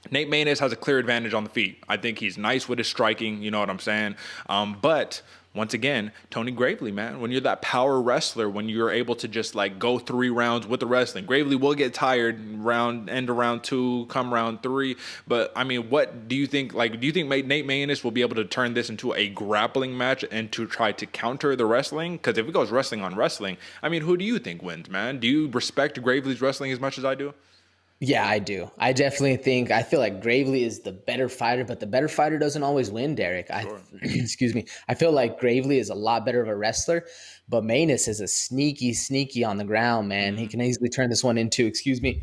Nate Maness has a clear advantage on the feet. I think he's nice with his striking, you know what I'm saying? But once again, Tony Gravely, man, when you're that power wrestler, when you're able to just go 3 rounds with the wrestling, Gravely will get tired end of round 2, come round 3. But I mean, what do you think? Do you think Nate Maness will be able to turn this into a grappling match and to try to counter the wrestling? Because if it goes wrestling on wrestling, I mean, who do you think wins, man? Do you respect Gravely's wrestling as much as I do? Yeah, I do. I feel like Gravely is the better fighter, but the better fighter doesn't always win, Derick. Sure. Excuse me. I feel like Gravely is a lot better of a wrestler, but Maness is a sneaky on the ground, man. He can easily turn this one into, excuse me.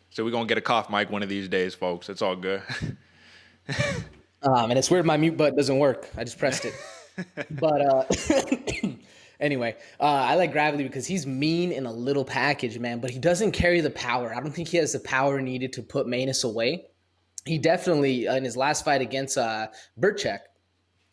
So we're going to get a cough mic one of these days, folks. It's all good. And it's weird my mute button doesn't work. I just pressed it. But anyway, I like Gravely because he's mean in a little package, man, but he doesn't carry the power. I don't think he has the power needed to put Maness away. He definitely, in his last fight against Burchak,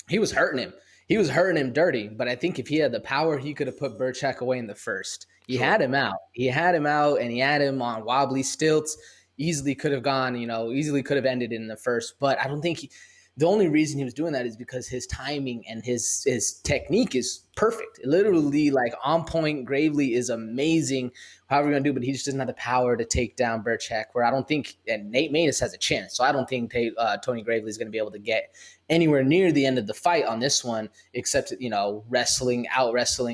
he was hurting him. He was hurting him dirty, but I think if he had the power, he could have put Burchak away in the first. He had him out. He had him out, and he had him on wobbly stilts. Easily could have gone, easily could have ended in the first, but I don't think the only reason he was doing that is because his timing and his technique is perfect. Literally, on point. Gravely is amazing. However you're going to do, but he just doesn't have the power to take down Burchak, where I don't think, and Nate Maness has a chance. So I don't think Tony Gravely is going to be able to get anywhere near the end of the fight on this one, except, out wrestling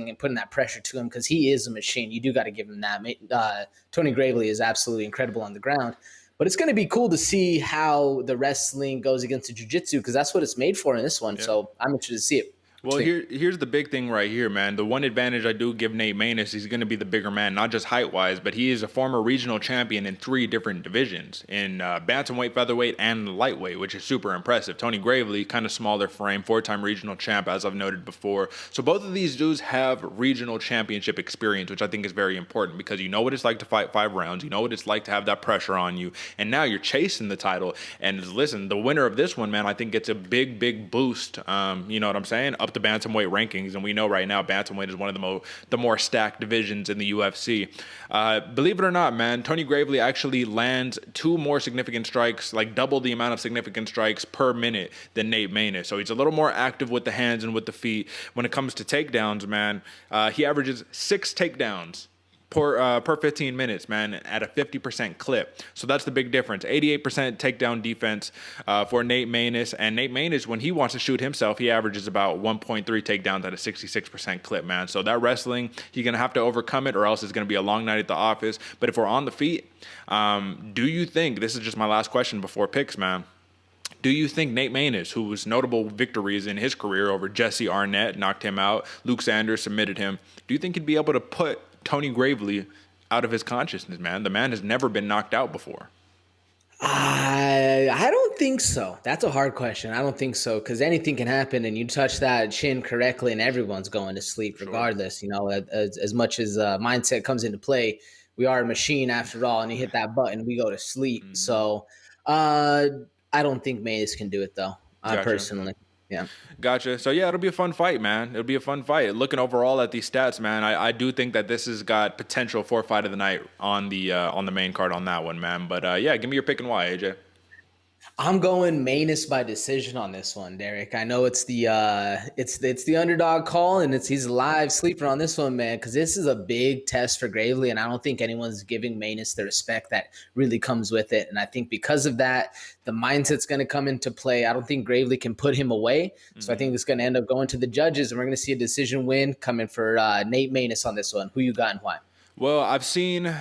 and putting that pressure to him because he is a machine. You do got to give him that. Tony Gravely is absolutely incredible on the ground. But it's going to be cool to see how the wrestling goes against the jiu-jitsu because that's what it's made for in this one. Yeah. So I'm interested to see it. Well, here's the big thing right here, man. The one advantage I do give Nate Maness, he's going to be the bigger man, not just height-wise, but he is a former regional champion in 3 different divisions, in bantamweight, featherweight, and lightweight, which is super impressive. Tony Gravely, kind of smaller frame, 4-time regional champ, as I've noted before. So both of these dudes have regional championship experience, which I think is very important because you know what it's like to fight 5 rounds. You know what it's like to have that pressure on you. And now you're chasing the title. And listen, the winner of this one, man, I think gets a big boost, you know what I'm saying, up the bantamweight rankings, and we know right now bantamweight is one of the more stacked divisions in the UFC. Believe it or not, man, Tony Gravely actually lands 2 more significant strikes, double the amount of significant strikes per minute than Nate Maness. So he's a little more active with the hands and with the feet. When it comes to takedowns, man, he averages 6 takedowns per 15 minutes, man, at a 50% clip. So that's the big difference. 88% takedown defense for Nate Maness. And Nate Maness, when he wants to shoot himself, he averages about 1.3 takedowns at a 66% clip, man. So that wrestling, you're going to have to overcome it or else it's going to be a long night at the office. But if we're on the feet, do you think, this is just my last question before picks, man, do you think Nate Maness, whose notable victories in his career over Jesse Arnett, knocked him out, Luke Sanders submitted him, do you think he'd be able to put Tony Gravely out of his consciousness, man? The man has never been knocked out before. I don't think so. That's a hard question. I don't think so because anything can happen and you touch that chin correctly and everyone's going to sleep regardless, as much as mindset comes into play. we are a machine after all, and you hit that button, we go to sleep. Mm-hmm. So I don't think Maness can do it though. Gotcha. Personally, yeah. Gotcha. So yeah, it'll be a fun fight, man. It'll be a fun fight. Looking overall at these stats, man, I do think that this has got potential for fight of the night on the main card on that one, man. But yeah, give me your pick and why, AJ. I'm going Maness by decision on this one, Derick. I know it's the underdog call, and he's a live sleeper on this one, man, because this is a big test for Gravely, and I don't think anyone's giving Maness the respect that really comes with it. And I think because of that, the mindset's going to come into play. I don't think Gravely can put him away, so I think it's going to end up going to the judges, and we're going to see a decision win coming for Nate Maness on this one. Who you got and why? Well, I've seen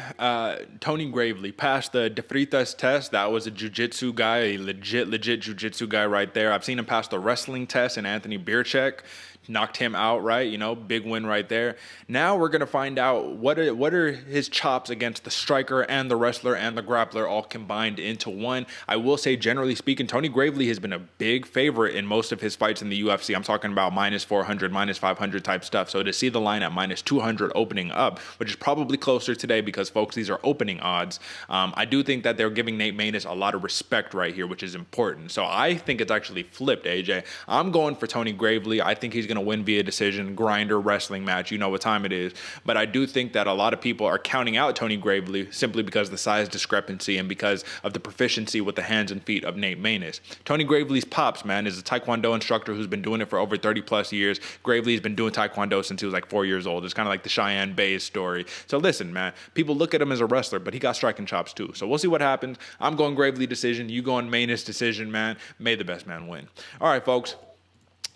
Tony Gravely pass the De Freitas test. That was a jiu-jitsu guy, a legit jiu-jitsu guy right there. I've seen him pass the wrestling test, and Anthony Bierchek knocked him out, right? You know, big win right there. Now we're going to find out what are his chops against the striker and the wrestler and the grappler all combined into one. I will say, generally speaking, Tony Gravely has been a big favorite in most of his fights in the UFC. I'm talking about minus 400, minus 500 type stuff. So to see the line at minus 200 opening up, which is probably closer today because, folks, these are opening odds. I do think that they're giving Nate Maness a lot of respect right here, which is important. So I think it's actually flipped, AJ. I'm going for Tony Gravely. I think he's going to win via decision, grinder, wrestling match. You know what time it is. But I do think that a lot of people are counting out Tony Gravely simply because of the size discrepancy and because of the proficiency with the hands and feet of Nate Maness. Tony Gravely's pops, man, is a Taekwondo instructor who's been doing it for over 30 plus years. Gravely's been doing Taekwondo since he was like 4 years old. It's kind of like the Cheyenne Bays story. So listen, man, people look at him as a wrestler, but he got striking chops too. So we'll see what happens. I'm going Gravely decision. You going Maness decision, man. May the best man win. All right, folks.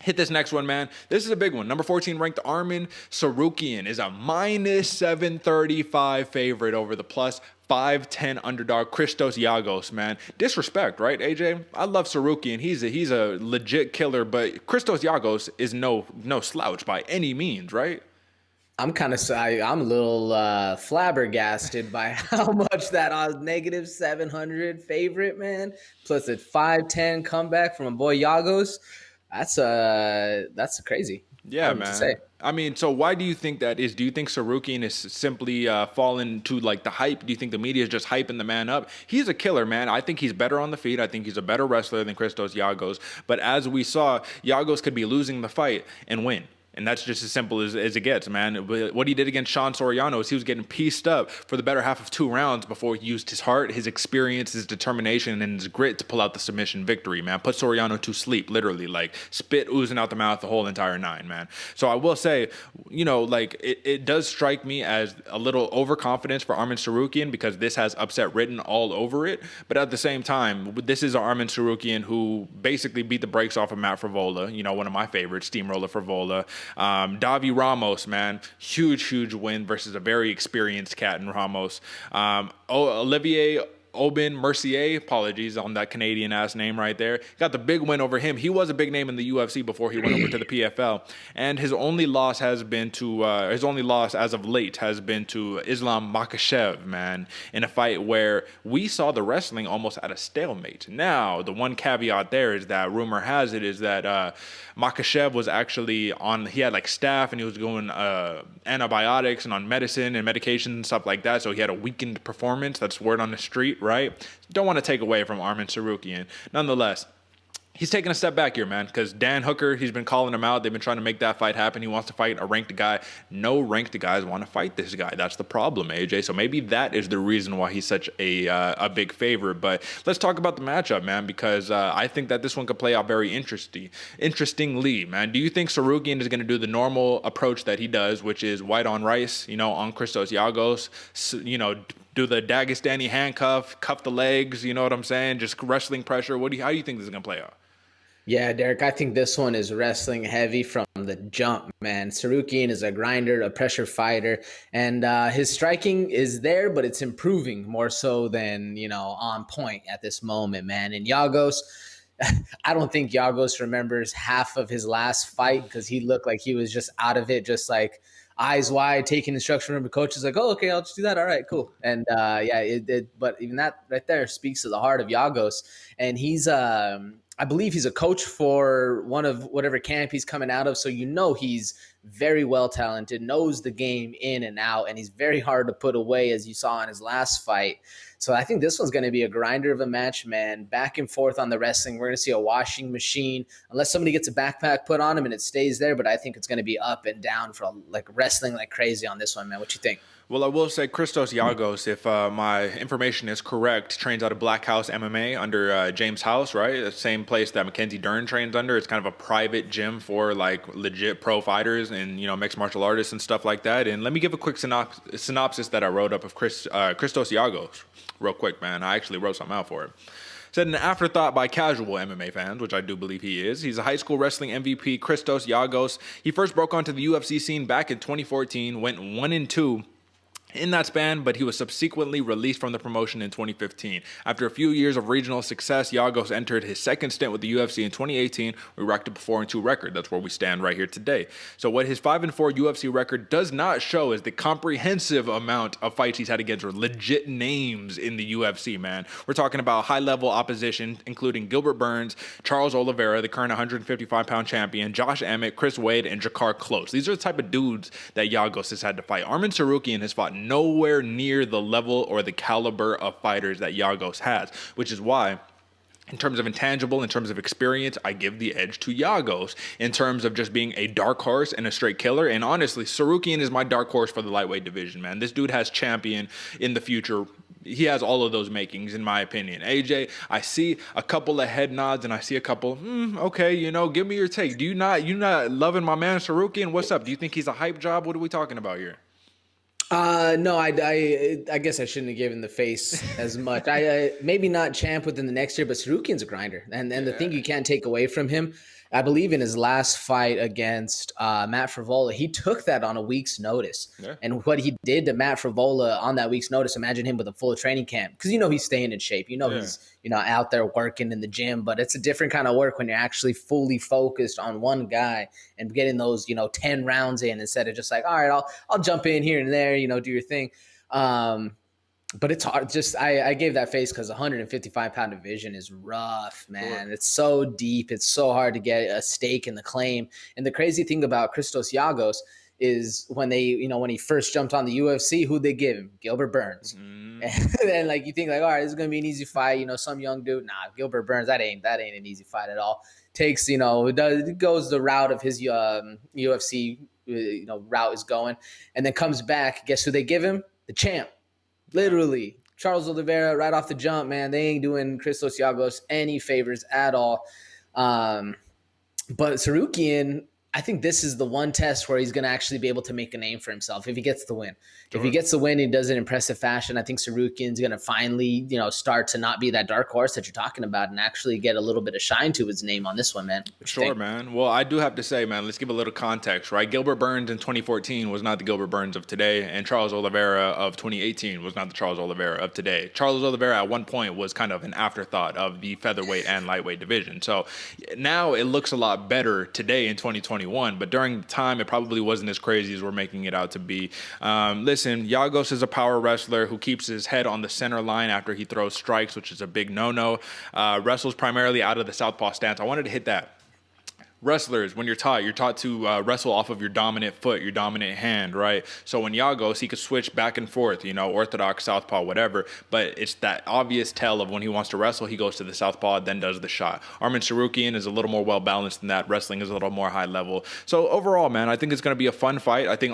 Hit this next one, man. This is a big one. Number 14 ranked Arman Tsarukyan is a minus 735 favorite over the plus 510 underdog Christos Giagos, man. Disrespect, right, AJ? I love Tsarukyan. He's a legit killer, but Christos Giagos is no slouch by any means, right? I'm a little flabbergasted by how much that negative 700 favorite, man, plus a 510 comeback from a boy Giagos. That's crazy. Yeah, man. I mean, so why do you think that is? Do you think Tsarukyan is simply fallen to like the hype? Do you think the media is just hyping the man up? He's a killer, man. I think he's better on the feet. I think he's a better wrestler than Christos Giagos. But as we saw, Giagos could be losing the fight and win. And that's just as simple as it gets, man. What he did against Sean Soriano is he was getting pieced up for the better half of 2 rounds before he used his heart, his experience, his determination, and his grit to pull out the submission victory, man. Put Soriano to sleep, literally, like spit oozing out the mouth the whole entire 9, man. So I will say, you know, like it does strike me as a little overconfidence for Arman Tsarukyan because this has upset written all over it. But at the same time, this is Arman Tsarukyan who basically beat the brakes off of Matt Frevola, you know, one of my favorites, Steamroller Frevola. Davi Ramos, man, huge win versus a very experienced cat in Ramos. Olivier Aubin-Mercier, apologies on that Canadian-ass name right there, got the big win over him. He was a big name in the UFC before he went over to the PFL, and his only loss as of late has been to Islam Makhachev, man, in a fight where we saw the wrestling almost at a stalemate. Now, the one caveat there is that rumor has it is that Makhachev was actually he had like staph and he was going antibiotics and on medicine and medication and stuff like that, so he had a weakened performance. That's word on the street, right? Don't want to take away from Arman Tsarukyan. Nonetheless, he's taking a step back here, man, because Dan Hooker, he's been calling him out. They've been trying to make that fight happen. He wants to fight a ranked guy. No ranked guys want to fight this guy. That's the problem, AJ. So maybe that is the reason why he's such a big favorite. But let's talk about the matchup, man, because I think that this one could play out very interestingly, man. Do you think Tsarukyan is going to do the normal approach that he does, which is white on rice, you know, on Christos Giagos, you know, do the Dagestani handcuff, cuff the legs, you know what I'm saying? Just wrestling pressure. How do you think this is going to play out? Yeah, Derick, I think this one is wrestling heavy from the jump, man. Tsarukyan is a grinder, a pressure fighter, and his striking is there, but it's improving more so than, you know, on point at this moment, man. And Giagos, I don't think Giagos remembers half of his last fight because he looked like he was just out of it, just like eyes wide, taking instruction from the coach. Is like, oh, okay, I'll just do that. All right, cool. And but even that right there speaks to the heart of Giagos. And he's, I believe he's a coach for one of whatever camp he's coming out of. So, you know, he's very well talented, knows the game in and out, and he's very hard to put away, as you saw in his last fight. So I think this one's going to be a grinder of a match, man. Back and forth on the wrestling. We're going to see a washing machine, unless somebody gets a backpack put on him and it stays there. But I think it's going to be up and down for like wrestling like crazy on this one, man. What you think? Well, I will say Christos Giagos, if my information is correct, trains out of Black House MMA under James House, right? The same place that Mackenzie Dern trains under. It's kind of a private gym for like legit pro fighters and, you know, mixed martial artists and stuff like that. And let me give a quick synopsis that I wrote up of Christos Giagos real quick, man. I actually wrote something out for it. Said an afterthought by casual MMA fans, which I do believe he is. He's a high school wrestling MVP, Christos Giagos. He first broke onto the UFC scene back in 2014, went 1-2 in that span, but he was subsequently released from the promotion in 2015. After a few years of regional success, Giagos entered his second stint with the UFC in 2018. We racked up a 4-2 record. That's where we stand right here today. So what his 5-4 UFC record does not show is the comprehensive amount of fights he's had against legit names in the UFC, man. We're talking about high-level opposition, including Gilbert Burns, Charles Oliveira, the current 155-pound champion, Josh Emmett, Chris Wade, and Jakar Close. These are the type of dudes that Giagos has had to fight. Arman Tsarukyan has fought nowhere near the level or the caliber of fighters that Giagos has, which is why, in terms of intangible, in terms of experience, I give the edge to Giagos in terms of just being a dark horse and a straight killer. And honestly, Tsarukyan is my dark horse for the lightweight division, man. This dude has champion in the future. He has all of those makings, in my opinion. AJ, I see a couple of head nods and I see a couple, okay, you know, give me your take. You not loving my man Tsarukyan? What's up? Do you think he's a hype job? What are we talking about here? No, I guess I shouldn't have given the face as much. I maybe not champ within the next year, but Tsarukyan's a grinder. And the thing you can't take away from him, I believe in his last fight against Matt Frivola, he took that on a week's notice. Yeah. And what he did to Matt Frivola on that week's notice, imagine him with a full training camp. Because he's staying in shape. He's out there working in the gym. But it's a different kind of work when you're actually fully focused on one guy and getting those 10 rounds in instead of just like, all right, I'll jump in here and there, do your thing. But it's hard. Just I gave that face because 155-pound division is rough, man. Sure. It's so deep. It's so hard to get a stake in the claim. And the crazy thing about Christos Giagos is when he first jumped on the UFC, who'd they give him? Gilbert Burns. And then you think all right, this is gonna be an easy fight. Some young dude. Nah, Gilbert Burns. That ain't an easy fight at all. Takes it goes the route of his UFC route is going, and then comes back. Guess who they give him? The champ. Literally, Charles Oliveira right off the jump, man. They ain't doing Christos Giagos any favors at all. But Tsarukyan, I think this is the one test where he's going to actually be able to make a name for himself if he gets the win. Sure. If he gets the win, he does it in impressive fashion. I think Tsarukyan's going to finally, start to not be that dark horse that you're talking about and actually get a little bit of shine to his name on this one, man. Sure, man. Well, I do have to say, man, let's give a little context, right? Gilbert Burns in 2014 was not the Gilbert Burns of today, and Charles Oliveira of 2018 was not the Charles Oliveira of today. Charles Oliveira at one point was kind of an afterthought of the featherweight and lightweight division. So now it looks a lot better today in 2021, but during the time, it probably wasn't as crazy as we're making it out to be. Listen, Giagos is a power wrestler who keeps his head on the center line after he throws strikes, which is a big no-no. Wrestles primarily out of the southpaw stance. I wanted to hit that. Wrestlers, when you're taught to wrestle off of your dominant foot, your dominant hand, right? So when Giagos, he could switch back and forth, orthodox, southpaw, whatever. But it's that obvious tell of when he wants to wrestle, he goes to the southpaw, then does the shot. Arman Tsarukyan is a little more well-balanced than that. Wrestling is a little more high level. So overall, man, I think it's going to be a fun fight. I think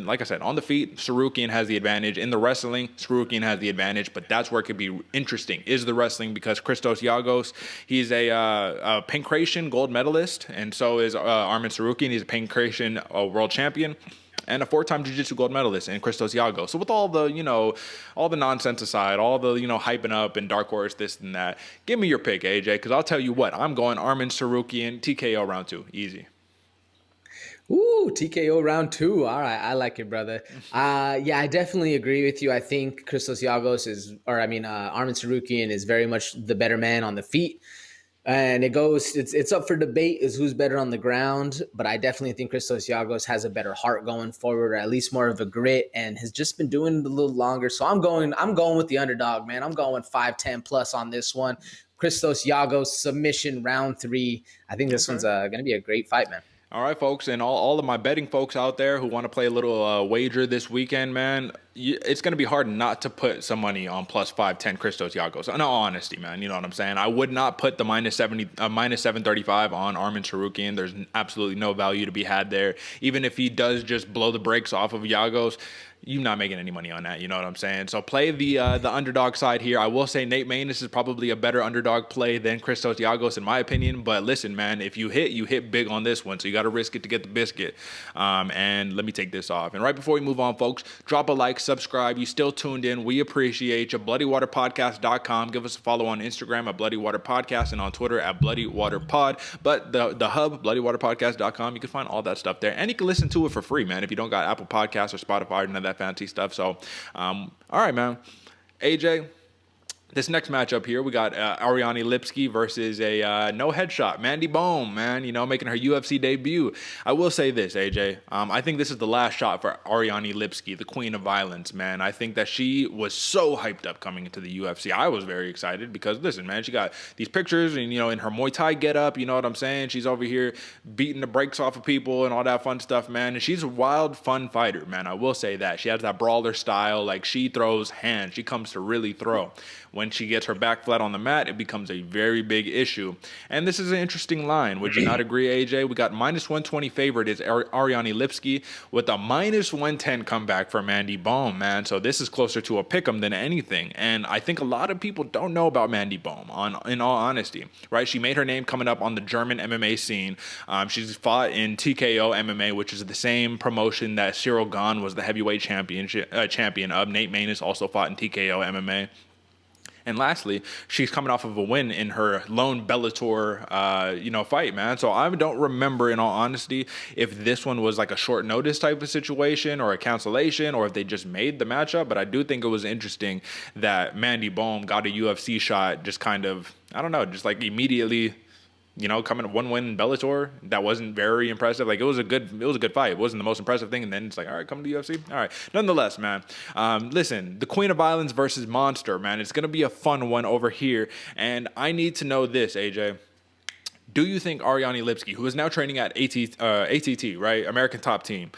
like I said, on the feet, Tsarukyan has the advantage. In the wrestling, Tsarukyan has the advantage. But that's where it could be interesting, is the wrestling, because Christos Giagos, he's a pancration gold medalist, and so is Arman Tsarukyan. He's a pancration world champion and a 4-time jiu-jitsu gold medalist in Christos Giagos. So with all the nonsense aside, all the, hyping up and dark horse, this and that, give me your pick, AJ, because I'll tell you what, I'm going Arman Tsarukyan, TKO round 2. Easy. Ooh, TKO round 2. All right, I like it, brother. Yeah, I definitely agree with you. I think Christos Giagos Arman Tsarukyan is very much the better man on the feet. And it's up for debate is who's better on the ground, but I definitely think Christos Giagos has a better heart going forward, or at least more of a grit, and has just been doing it a little longer. So I'm going with the underdog, man. I'm going 5-10 plus on this one. Christos Giagos submission round 3. I think this one's going to be a great fight, man. All right, folks, and all of my betting folks out there who want to play a little wager this weekend, man, it's going to be hard not to put some money on plus 510 Christos Giagos. In all honesty, man, you know what I'm saying? I would not put the minus 735 on Arman Tsarukyan. There's absolutely no value to be had there. Even if he does just blow the brakes off of Giagos, you're not making any money on that. You know what I'm saying? So play the underdog side here. I will say Nate Maness is probably a better underdog play than Christos Giagos in my opinion. But listen, man, if you hit big on this one. So you got to risk it to get the biscuit. And let me take this off. And right before we move on, folks, drop a like, subscribe. You still tuned in. We appreciate you. BloodyWaterPodcast.com. Give us a follow on Instagram at Bloody Water Podcast and on Twitter at Bloody Water Pod. But the hub, BloodyWaterPodcast.com, you can find all that stuff there. And you can listen to it for free, man, if you don't got Apple Podcasts or Spotify or none of that fancy stuff. So, all right, man. AJ, this next matchup here, we got Ariane Lipski versus a no headshot, Mandy Bohm, man, you know, making her UFC debut. I will say this, AJ. I think this is the last shot for Ariane Lipski, the queen of violence, man. I think that she was so hyped up coming into the UFC. I was very excited because, listen, man, she got these pictures and, you know, in her Muay Thai getup, you know what I'm saying? She's over here beating the brakes off of people and all that fun stuff, man. And she's a wild, fun fighter, man. I will say that. She has that brawler style. Like, she throws hands. She comes to really throw. When she gets her back flat on the mat, it becomes a very big issue. And this is an interesting line. Would you not agree, AJ? We got minus 120 favorite is Ariane Lipski with a minus 110 comeback for Mandy Bohm, man. So this is closer to a pick'em than anything. And I think a lot of people don't know about Mandy Bohm, in all honesty, right? She made her name coming up on the German MMA scene. She's fought in TKO MMA, which is the same promotion that Cyril Gane was the heavyweight champion of. Nate Maness also fought in TKO MMA. And lastly, she's coming off of a win in her lone Bellator, fight, man. So I don't remember, in all honesty, if this one was like a short notice type of situation or a cancellation or if they just made the matchup. But I do think it was interesting that Mandy Bohm got a UFC shot just kind of, I don't know, just like immediately, you know, coming to one win in Bellator. That wasn't very impressive. Like, it was a good fight. It wasn't the most impressive thing. And then it's like, all right, come to the UFC. All right. Nonetheless, man, listen, the Queen of Violence versus Monster, man, it's going to be a fun one over here. And I need to know this, AJ. Do you think Ariane Lipski, who is now training at ATT, right, American Top Team,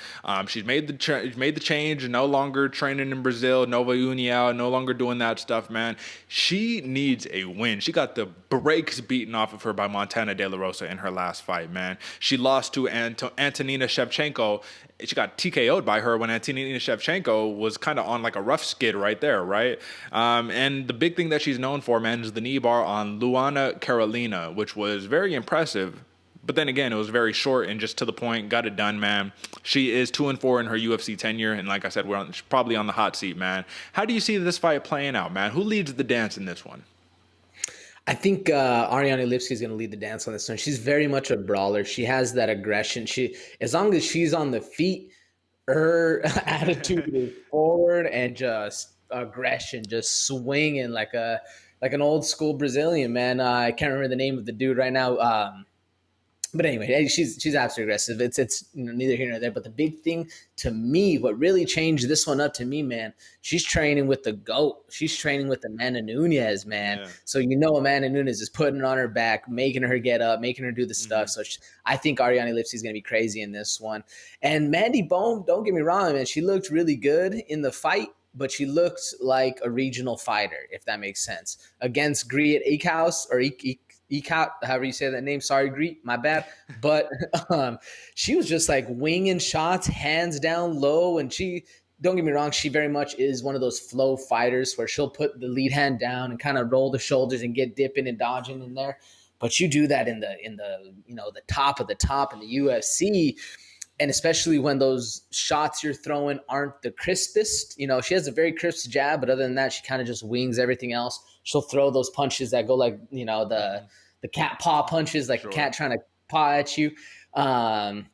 she's made the change, no longer training in Brazil, Nova União, no longer doing that stuff, man. She needs a win. She got the brakes beaten off of her by Montana De La Rosa in her last fight, man. She lost to Antonina Shevchenko. She got TKO'd by her when Antonina Shevchenko was kind of on like a rough skid right there, right? And the big thing that she's known for, man, is the knee bar on Luana Carolina, which was very impressive. But then again, it was very short and just to the point. Got it done, man. She is 2-4 in her UFC tenure. And like I said, she's probably on the hot seat, man. How do you see this fight playing out, man? Who leads the dance in this one? I think Ariane Lipski is going to lead the dance on this one. She's very much a brawler. She has that aggression. As long as she's on the feet, her attitude is forward and just aggression, just swinging like an old school Brazilian, man. I can't remember the name of the dude right now. But anyway, she's absolutely aggressive. It's neither here nor there. But the big thing to me, what really changed this one up to me, man, she's training with the GOAT. She's training with Amanda Nunes, man. Yeah. So Amanda Nunes is putting it on her back, making her get up, making her do the stuff. So I think Ariane Lipski is going to be crazy in this one. And Mandy Bohm, don't get me wrong, man, she looked really good in the fight, but she looked like a regional fighter, if that makes sense, against Greet Eekhouse or Eekhout, however you say that name. Sorry, Greet, my bad. But she was just like winging shots, hands down low. And don't get me wrong, she very much is one of those flow fighters where she'll put the lead hand down and kind of roll the shoulders and get dipping and dodging in there. But you do that in the top of the top in the UFC. And especially when those shots you're throwing aren't the crispest. She has a very crisp jab, but other than that, she kind of just wings everything else. She'll throw those punches that go like, the cat paw punches, like a cat trying to paw at you. And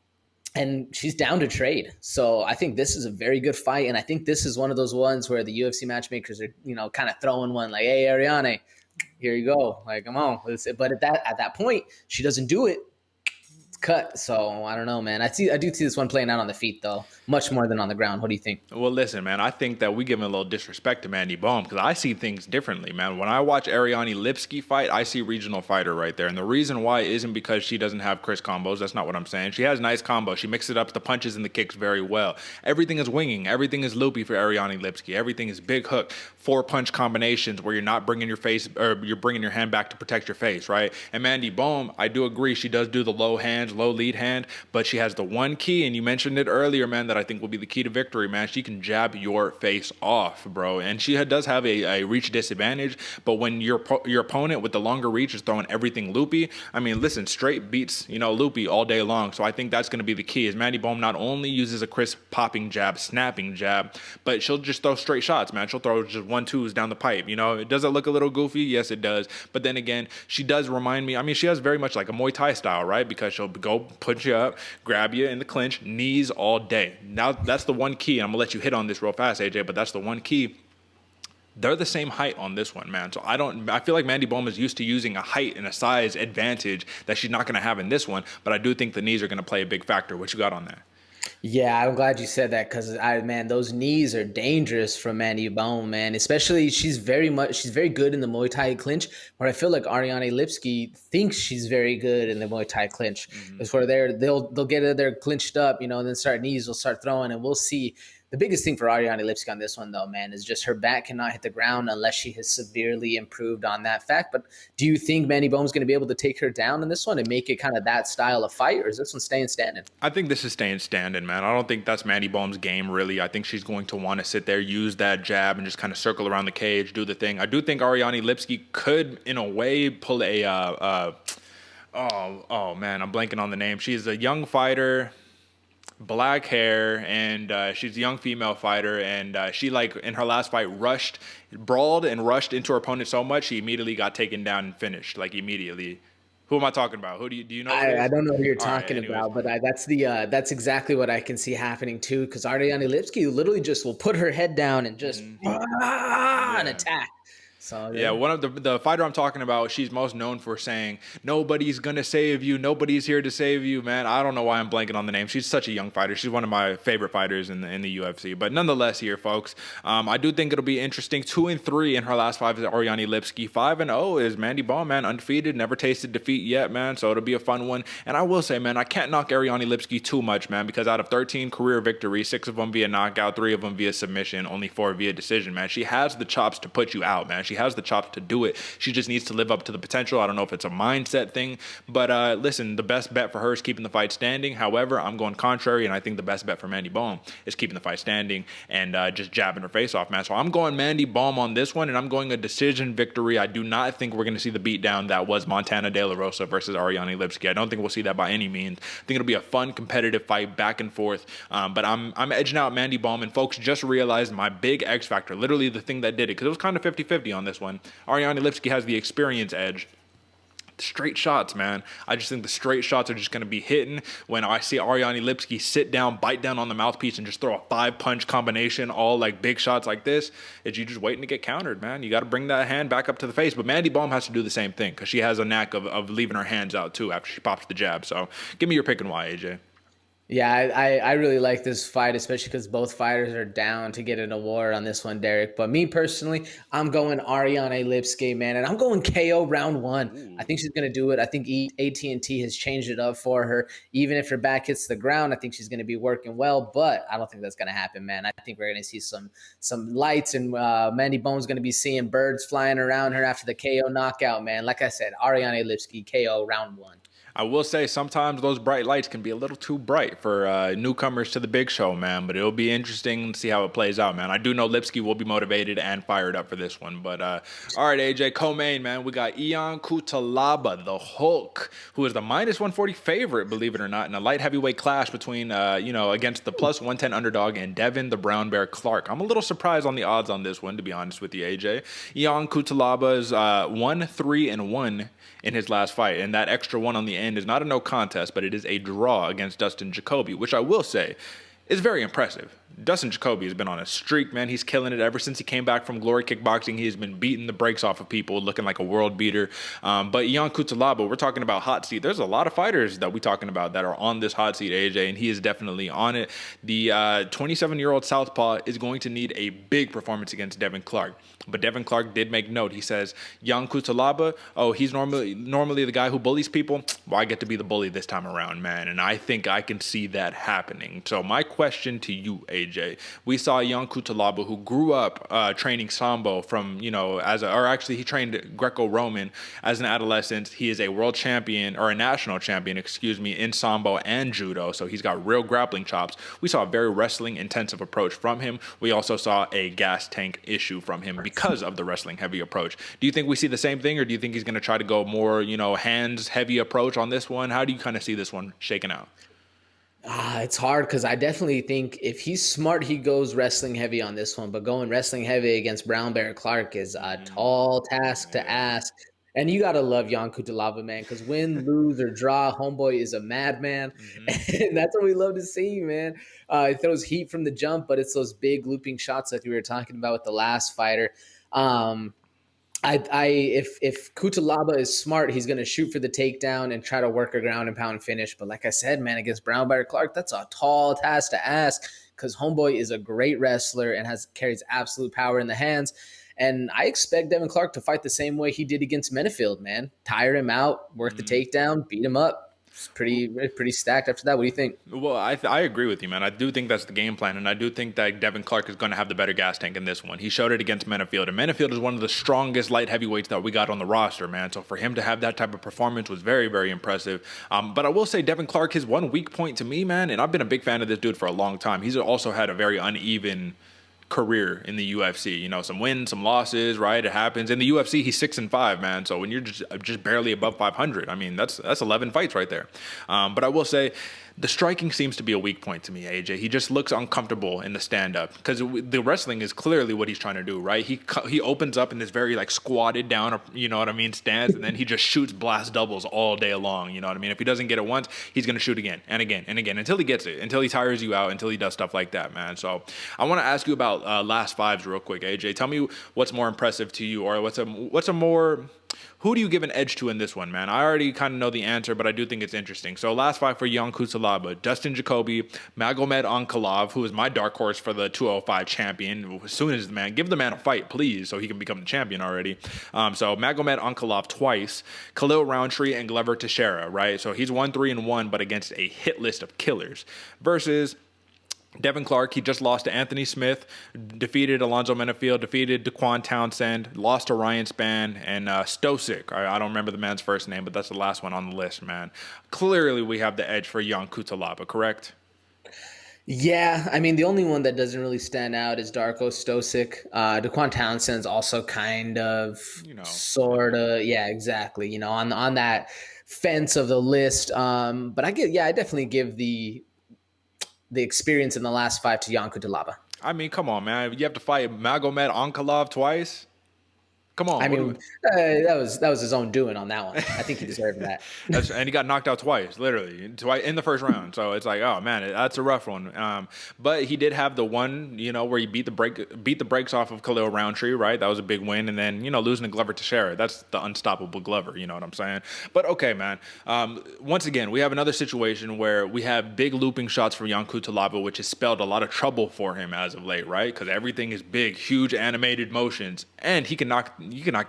she's down to trade. So I think this is a very good fight. And I think this is one of those ones where the UFC matchmakers are, kind of throwing one like, hey, Ariane, here you go. Like, come on. But at that point, she doesn't do it. cut. So I don't know, man. I do see this one playing out on the feet though, much more than on the ground. What do you think? Well, listen, man, I think that we give him a little disrespect to Mandy Bohm because I see things differently, man. When I watch Ariane Lipski fight, I see regional fighter right there. And the reason why isn't because she doesn't have Chris combos. That's not what I'm saying. She has nice combos. She mixes up the punches and the kicks very well. Everything is winging. Everything is loopy for Ariane Lipski. Everything is big hook, 4-punch combinations where you're not bringing your face or you're bringing your hand back to protect your face, right? And Mandy Bohm, I do agree, she does do the low hands, low lead hand, but she has the one key, and you mentioned it earlier, man, that I think will be the key to victory, man. She can jab your face off, bro. And she does have a reach disadvantage, but when your opponent with the longer reach is throwing everything loopy, I mean, listen, straight beats, loopy all day long. So I think that's going to be the key is Mandy Bohm not only uses a crisp popping jab, snapping jab, but she'll just throw straight shots, man. She'll throw just 1-2s down the pipe. Does it look a little goofy? Yes, it does. But then again, she does remind me, I mean, she has very much like a Muay Thai style, right? Because she'll go put you up, grab you in the clinch, knees all day. Now, that's the one key, and I'm going to let you hit on this real fast, AJ, but that's the one key. They're the same height on this one, man. So I feel like Mandy Bohm is used to using a height and a size advantage that she's not going to have in this one, but I do think the knees are going to play a big factor. What you got on that? Yeah, I'm glad you said that because man, those knees are dangerous from Mandy Bohm, man. Especially she's very good in the Muay Thai clinch, but I feel like Ariane Lipski thinks she's very good in the Muay Thai clinch. It's where they'll get it there clinched up, and then start knees, will start throwing, and we'll see. The biggest thing for Ariane Lipski on this one, though, man, is just her back cannot hit the ground unless she has severely improved on that fact. But do you think Mandy Bohm's going to be able to take her down in this one and make it kind of that style of fight, or is this one staying standing? I think this is staying standing, man. I don't think that's Mandy Bohm's game, really. I think she's going to want to sit there, use that jab, and just kind of circle around the cage, do the thing. I do think Ariane Lipski could, in a way, pull a oh, man, I'm blanking on the name. She's a young fighter, black hair, and she's a young female fighter, and she, like, in her last fight, brawled and rushed into her opponent so much she immediately got taken down and finished, like, immediately. Who am I talking about? Who do you know? I don't know who you're talking about, but that's exactly what I can see happening too. Because Ariane Lipski literally just will put her head down and just and attack. So yeah, one of the fighter I'm talking about, she's most known for saying, nobody's going to save you. Nobody's here to save you, man. I don't know why I'm blanking on the name. She's such a young fighter. She's one of my favorite fighters in the UFC. But nonetheless here, folks, I do think it'll be interesting. 2-3 in her last 5 is Ariane Lipski. 5-0 is Mandy Bohm, man. Undefeated, never tasted defeat yet, man. So it'll be a fun one. And I will say, man, I can't knock Ariane Lipski too much, man, because out of 13 career victories, 6 of them via knockout, 3 of them via submission, only 4 via decision, man. She has the chops to put you out, man. She has the chops to do it. She just needs to live up to the potential. I don't know if it's a mindset thing, but listen, the best bet for her is keeping the fight standing. However, I'm going contrary, and I think the best bet for Mandy Bohm is keeping the fight standing and just jabbing her face off, man. So I'm going Mandy Bohm on this one, and I'm going a decision victory. I do not think we're going to see the beatdown that was Montana De La Rosa versus Ariane Lipski. I don't think we'll see that by any means. I think it'll be a fun, competitive fight back and forth, but I'm edging out Mandy Bohm, and folks just realized my big X factor, literally the thing that did it, because it was kind of 50-50 on this one. Ariane Lipski has the experience edge. Straight shots, man. I just think the straight shots are just going to be hitting. When I see Ariane Lipski sit down, bite down on the mouthpiece, and just throw a 5-punch combination, all like big shots like this, it's you just waiting to get countered, man. You got to bring that hand back up to the face. But Mandy Bohm has to do the same thing because she has a knack of leaving her hands out too after she pops the jab. So give me your pick and why, AJ. Yeah, I really like this fight, especially because both fighters are down to get an award on this one, Derick. But me personally, I'm going Ariane Lipski, man, and I'm going KO round 1. Ooh. I think she's going to do it. I think AT&T has changed it up for her. Even if her back hits the ground, I think she's going to be working well, but I don't think that's going to happen, man. I think we're going to see some lights, and Mandy Bohm's going to be seeing birds flying around her after the KO knockout, man. Like I said, Ariane Lipski, KO round 1. I will say sometimes those bright lights can be a little too bright for newcomers to the big show, man. But it'll be interesting to see how it plays out, man. I do know Lipski will be motivated and fired up for this one. But all right, AJ, co-main, man. We got Ion Cutelaba, the Hulk, who is the -140 favorite, believe it or not, in a light heavyweight clash between, against the +110 underdog and Devin the Brown Bear Clark. I'm a little surprised on the odds on this one, to be honest with you, AJ. Ion Cutelaba is 1-3-1 in his last fight, and that extra one on the end is not a no contest, but it is a draw against Dustin Jacoby, which I will say is very impressive. Dustin Jacoby has been on a streak, man. He's killing it ever since he came back from Glory Kickboxing. He has been beating the brakes off of people, looking like a world beater. But Ion Cutelaba, we're talking about hot seat. There's a lot of fighters that we're talking about that are on this hot seat, AJ, and he is definitely on it. The 27-year-old Southpaw is going to need a big performance against Devin Clark. But Devin Clark did make note. He says, Ion Cutelaba, he's normally the guy who bullies people. Well, I get to be the bully this time around, man. And I think I can see that happening. So my question to you, AJ, we saw Ion Cutelaba, who grew up training Sambo from, he trained Greco-Roman as an adolescent. He is a world champion, or a national champion, in Sambo and Judo. So he's got real grappling chops. We saw a very wrestling intensive approach from him. We also saw a gas tank issue from him because of the wrestling heavy approach. Do you think we see the same thing, or do you think he's going to try to go more, hands heavy approach on this one? How do you kind of see this one shaking out? It's hard because I definitely think if he's smart, he goes wrestling heavy on this one. But going wrestling heavy against Brown Bear Clark is a tall task to ask. And you got to love Ion Cutelaba, man, because win, lose, or draw, homeboy is a madman. And that's what we love to see, man. He throws heat from the jump, but it's those big looping shots like we were talking about with the last fighter. If Cutelaba is smart, he's going to shoot for the takedown and try to work a ground and pound finish. But like I said, man, against Brown Bear Clark, that's a tall task to ask because homeboy is a great wrestler and carries absolute power in the hands. And I expect Devin Clark to fight the same way he did against Menefield, man. Tire him out, work the takedown, beat him up. It's pretty stacked after that. What do you think? Well, I agree with you, man. I do think that's the game plan, and I do think that Devin Clark is going to have the better gas tank in this one. He showed it against Menefield, and Menefield is one of the strongest light heavyweights that we got on the roster, man. So for him to have that type of performance was very, very impressive. But I will say Devin Clark, his one weak point to me, man, and I've been a big fan of this dude for a long time. He's also had a very uneven career in the UFC, some wins, some losses, right? It happens in the UFC. He's 6-5, man. So when you're just barely above 500, I mean, that's 11 fights right there. But I will say the striking seems to be a weak point to me, AJ. He just looks uncomfortable in the stand-up because the wrestling is clearly what he's trying to do, right? He opens up in this very squatted down, stance, and then he just shoots blast doubles all day long. You know what I mean? If he doesn't get it once, he's gonna shoot again and again and again until he gets it, until he tires you out, until he does stuff like that, man. So I want to ask you about last fives real quick, AJ. Tell me what's more impressive to you, or what's a more. Who do you give an edge to in this one, man? I already kind of know the answer, but I do think it's interesting. So last fight for Ion Cutelaba, Dustin Jacoby, Magomed Ankalaev, who is my dark horse for the 205 champion. As soon as give the man a fight, please, so he can become the champion already. So Magomed Ankalaev twice, Khalil Roundtree, and Glover Teixeira, right? So he's 1-3-1, but against a hit list of killers. Versus Devin Clark, he just lost to Anthony Smith, defeated Alonzo Menefield, defeated Daquan Townsend, lost to Ryan Spann, and Stosic. I don't remember the man's first name, but that's the last one on the list, man. Clearly, we have the edge for Ion Cutelaba, correct? Yeah, I mean, the only one that doesn't really stand out is Darko Stosic. Daquan Townsend's also kind of, sort of, yeah, exactly, on that fence of the list. But I definitely give the experience in the last five to Ion Cutelaba. I mean, come on, man. You have to fight Magomed Ankalaev twice? Come on. I mean, that was his own doing on that one. I think he deserved that. And he got knocked out twice, literally, in the first round. So it's like, oh man, that's a rough one. But he did have the one, where he beat the brakes off of Khalil Roundtree, right? That was a big win. And then, losing to Glover Teixeira, that's the unstoppable Glover. You know what I'm saying? But okay, man. Once again, we have another situation where we have big looping shots for Ion Cutelaba, which has spelled a lot of trouble for him as of late, right? Because everything is big, huge animated motions, and you can knock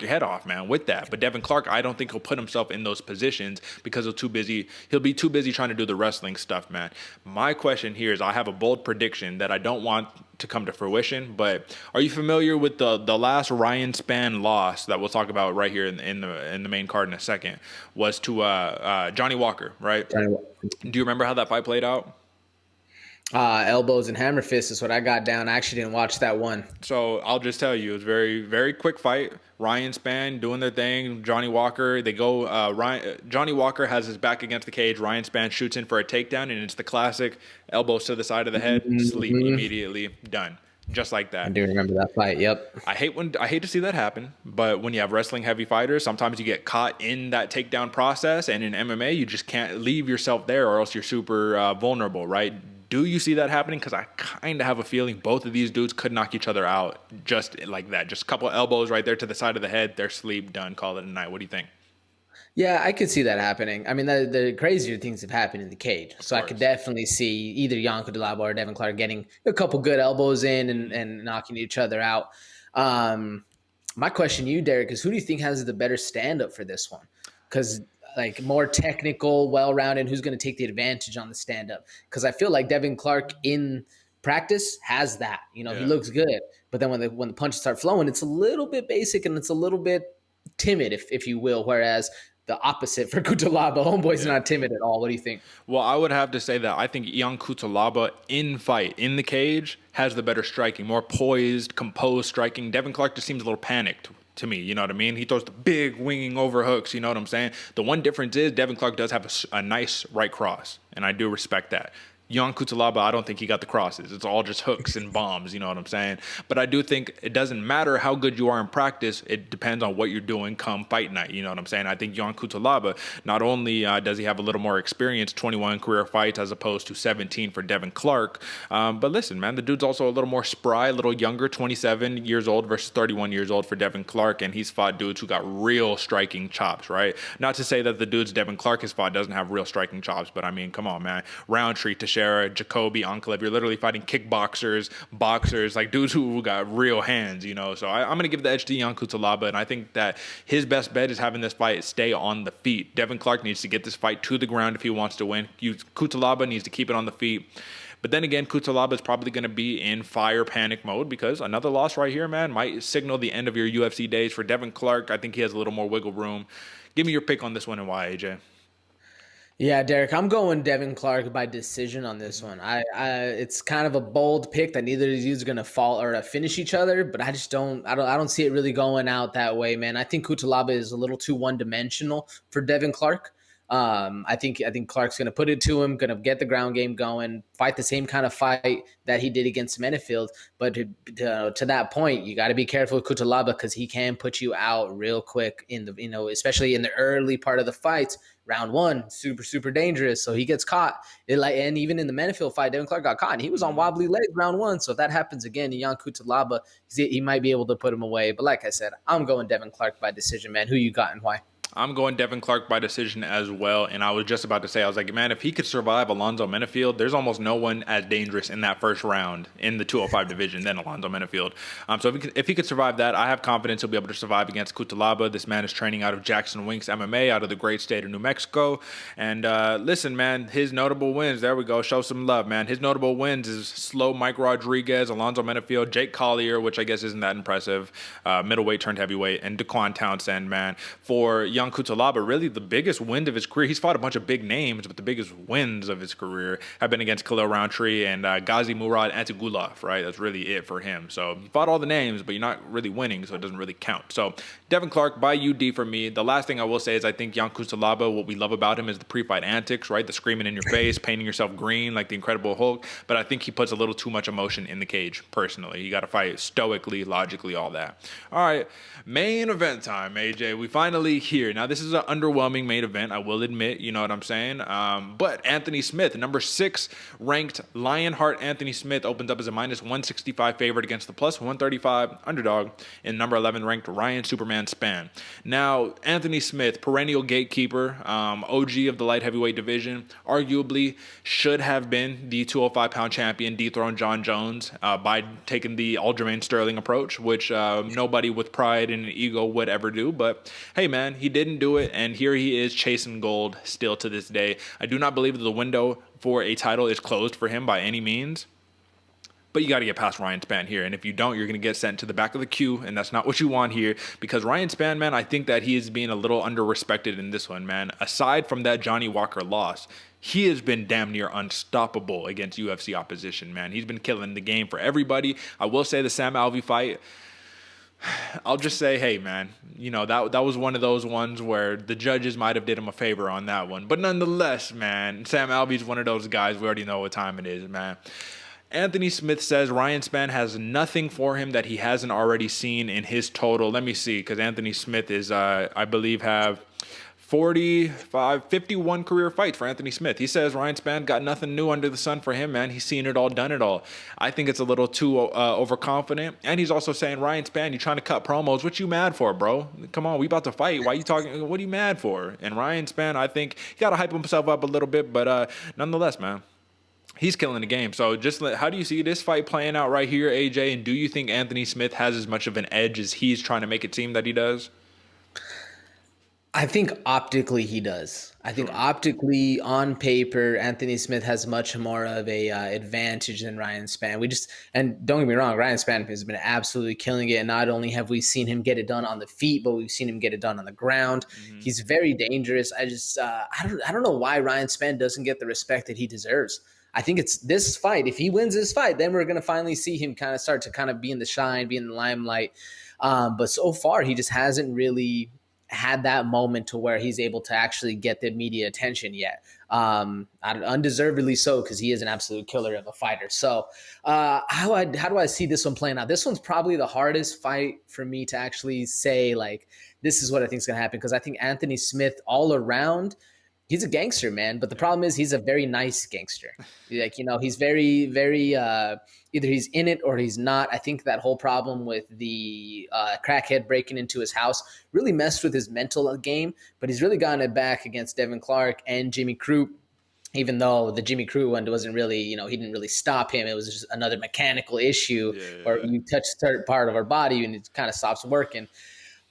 your head off, man, with that. But Devin Clark, I don't think he'll put himself in those positions because he'll be too busy trying to do the wrestling stuff, man. My question here is, I have a bold prediction that I don't want to come to fruition, but are you familiar with the last Ryan Spann loss that we'll talk about right here in the main card in a second, was to Johnny Walker, right? Do you remember how that fight played out? Elbows and hammer fists is what I got down. I actually didn't watch that one. So I'll just tell you, it was very, very quick fight. Ryan Spann doing their thing. Johnny Walker, they go. Johnny Walker has his back against the cage. Ryan Spann shoots in for a takedown, and it's the classic elbows to the side of the head, sleep immediately, done. Just like that. I do remember that fight. Yep. I hate to see that happen, but when you have wrestling heavy fighters, sometimes you get caught in that takedown process, and in MMA, you just can't leave yourself there, or else you're super vulnerable, right? Do you see that happening? Because I kind of have a feeling both of these dudes could knock each other out just like that. Just a couple elbows right there to the side of the head. They're sleep, done, call it a night. What do you think? Yeah, I could see that happening. I mean, the crazier things have happened in the cage. So I could definitely see either Jan Cutelaba or Devin Clark getting a couple good elbows in and knocking each other out. My question to you, Derick, is who do you think has the better stand-up for this one? Because like more technical, well-rounded, who's going to take the advantage on the stand-up? Because I feel like Devin Clark in practice has that. You know, he looks good. But then when the punches start flowing, it's a little bit basic and it's a little bit timid, if you will, whereas the opposite for Cutelaba. Homeboy's not timid at all. What do you think? Well, I would have to say that I think Jan Cutelaba in fight, in the cage, has the better striking, more poised, composed striking. Devin Clark just seems a little panicked to me, you know what I mean? He throws the big winging overhooks, you know what I'm saying? The one difference is Devin Clark does have a nice right cross, and I do respect that. Jan Cutelaba, I don't think he got the crosses. It's all just hooks and bombs, you know what I'm saying? But I do think it doesn't matter how good you are in practice. It depends on what you're doing come fight night, you know what I'm saying? I think Jan Cutelaba, not only does he have a little more experience, 21 career fights as opposed to 17 for Devin Clark, but listen, man, the dude's also a little more spry, a little younger, 27 years old versus 31 years old for Devin Clark, and he's fought dudes who got real striking chops, right? Not to say that the dudes Devin Clark has fought doesn't have real striking chops, but I mean, come on, man. Roundtree, Teixeira, Jacoby, Ankalev, you're literally fighting kickboxers, boxers, like dudes who got real hands, you know. So I'm going to give the edge to Jan Cutelaba, and I think that his best bet is having this fight stay on the feet. Devin Clark needs to get this fight to the ground if he wants to win. Cutelaba needs to keep it on the feet. But then again, Cutelaba is probably going to be in fire panic mode because another loss right here, man, might signal the end of your UFC days. For Devin Clark, I think he has a little more wiggle room. Give me your pick on this one and why, AJ. Yeah, Derick, I'm going Devin Clark by decision on this one. It's kind of a bold pick that neither of these dudes are going to fall or finish each other, but I don't see it really going out that way, man. I think Cutelaba is a little too one-dimensional for Devin Clark. I think Clark's going to put it to him, going to get the ground game going, fight the same kind of fight that he did against Menefield. But to that point, you got to be careful with Cutelaba because he can put you out real quick especially in the early part of the fights. Round one, super, super dangerous. So he gets caught. And even in the Menefield fight, Devin Clark got caught, and he was on wobbly legs round one. So if that happens again, Jan Cutelaba, he might be able to put him away. But like I said, I'm going Devin Clark by decision, man. Who you got and why? I'm going Devin Clark by decision as well. And I was just about to say, I was like, man, if he could survive Alonzo Menefield, there's almost no one as dangerous in that first round in the 205 division than Alonzo Menefield. So if he could survive that, I have confidence he'll be able to survive against Cutelaba. This man is training out of Jackson Winks MMA out of the great state of New Mexico. And listen, man, his notable wins, there we go, show some love, man. His notable wins is slow Mike Rodriguez, Alonzo Menefield, Jake Collier, which I guess isn't that impressive, middleweight turned heavyweight, and Daquan Townsend, man. For Jan Cutelaba, really the biggest win of his career. He's fought a bunch of big names, but the biggest wins of his career have been against Khalil Roundtree and Ghazi Murad Antigulov, right? That's really it for him. So you fought all the names, but you're not really winning, so it doesn't really count. So Devin Clark by UD for me. The last thing I will say is I think Jan Cutelaba, what we love about him is the pre-fight antics, right? The screaming in your face, painting yourself green like the Incredible Hulk. But I think he puts a little too much emotion in the cage, personally. You got to fight stoically, logically, all that. All right, main event time, AJ. We finally here. Now, this is an underwhelming main event, I will admit, you know what I'm saying? But Anthony Smith, number 6 ranked Lionheart Anthony Smith, opens up as a minus 165 favorite against the plus 135 underdog in number 11 ranked Ryan Superman Spann. Now, Anthony Smith, perennial gatekeeper, OG of the light heavyweight division, arguably should have been the 205-pound champion, dethroned John Jones by taking the Aljamain Sterling approach, which nobody with pride and an ego would ever do. But hey, man, he didn't do it, and here he is chasing gold still to this day. I do not believe that the window for a title is closed for him by any means. But you got to get past Ryan Spann here. And if you don't, you're going to get sent to the back of the queue. And that's not what you want here. Because Ryan Spann, man, I think that he is being a little under-respected in this one, man. Aside from that Johnny Walker loss, he has been damn near unstoppable against UFC opposition, man. He's been killing the game for everybody. I will say the Sam Alvey fight, I'll just say, hey, man, you know, that was one of those ones where the judges might have did him a favor on that one. But nonetheless, man, Sam Alvey's one of those guys. We already know what time it is, man. Anthony Smith says Ryan Spann has nothing for him that he hasn't already seen in his total. Let me see, because Anthony Smith is, I believe, have 51 career fights for Anthony Smith. He says Ryan Spann got nothing new under the sun for him, man. He's seen it all, done it all. I think it's a little too overconfident. And he's also saying, Ryan Spann, you trying to cut promos. What you mad for, bro? Come on, we about to fight. Why you talking? What are you mad for? And Ryan Spann, I think he got to hype himself up a little bit, but nonetheless, man, he's killing the game. So how do you see this fight playing out right here, AJ? And do you think Anthony Smith has as much of an edge as he's trying to make it seem that he does? I think optically he does. I think optically, on paper, Anthony Smith has much more of a advantage than Ryan Spann. And don't get me wrong, Ryan Spann has been absolutely killing it. And not only have we seen him get it done on the feet, but we've seen him get it done on the ground. Mm-hmm. He's very dangerous. I don't know why Ryan Spann doesn't get the respect that he deserves. I think it's this fight. If he wins this fight, then we're going to finally see him kind of start to kind of be in the shine, be in the limelight. But so far, he just hasn't really had that moment to where he's able to actually get the media attention yet. Undeservedly so, because he is an absolute killer of a fighter. So how do I see this one playing out? This one's probably the hardest fight for me to actually say, like, this is what I think is going to happen, because I think Anthony Smith all around, he's a gangster, man. But the problem is he's a very nice gangster. Like, he's very, very either he's in it or he's not. I think that whole problem with the crackhead breaking into his house really messed with his mental game. But he's really gotten it back against Devin Clark and Jimmy Crute, even though the Jimmy Crute one wasn't really, he didn't really stop him. It was just another mechanical issue where you touch a certain part of our body and it kind of stops working.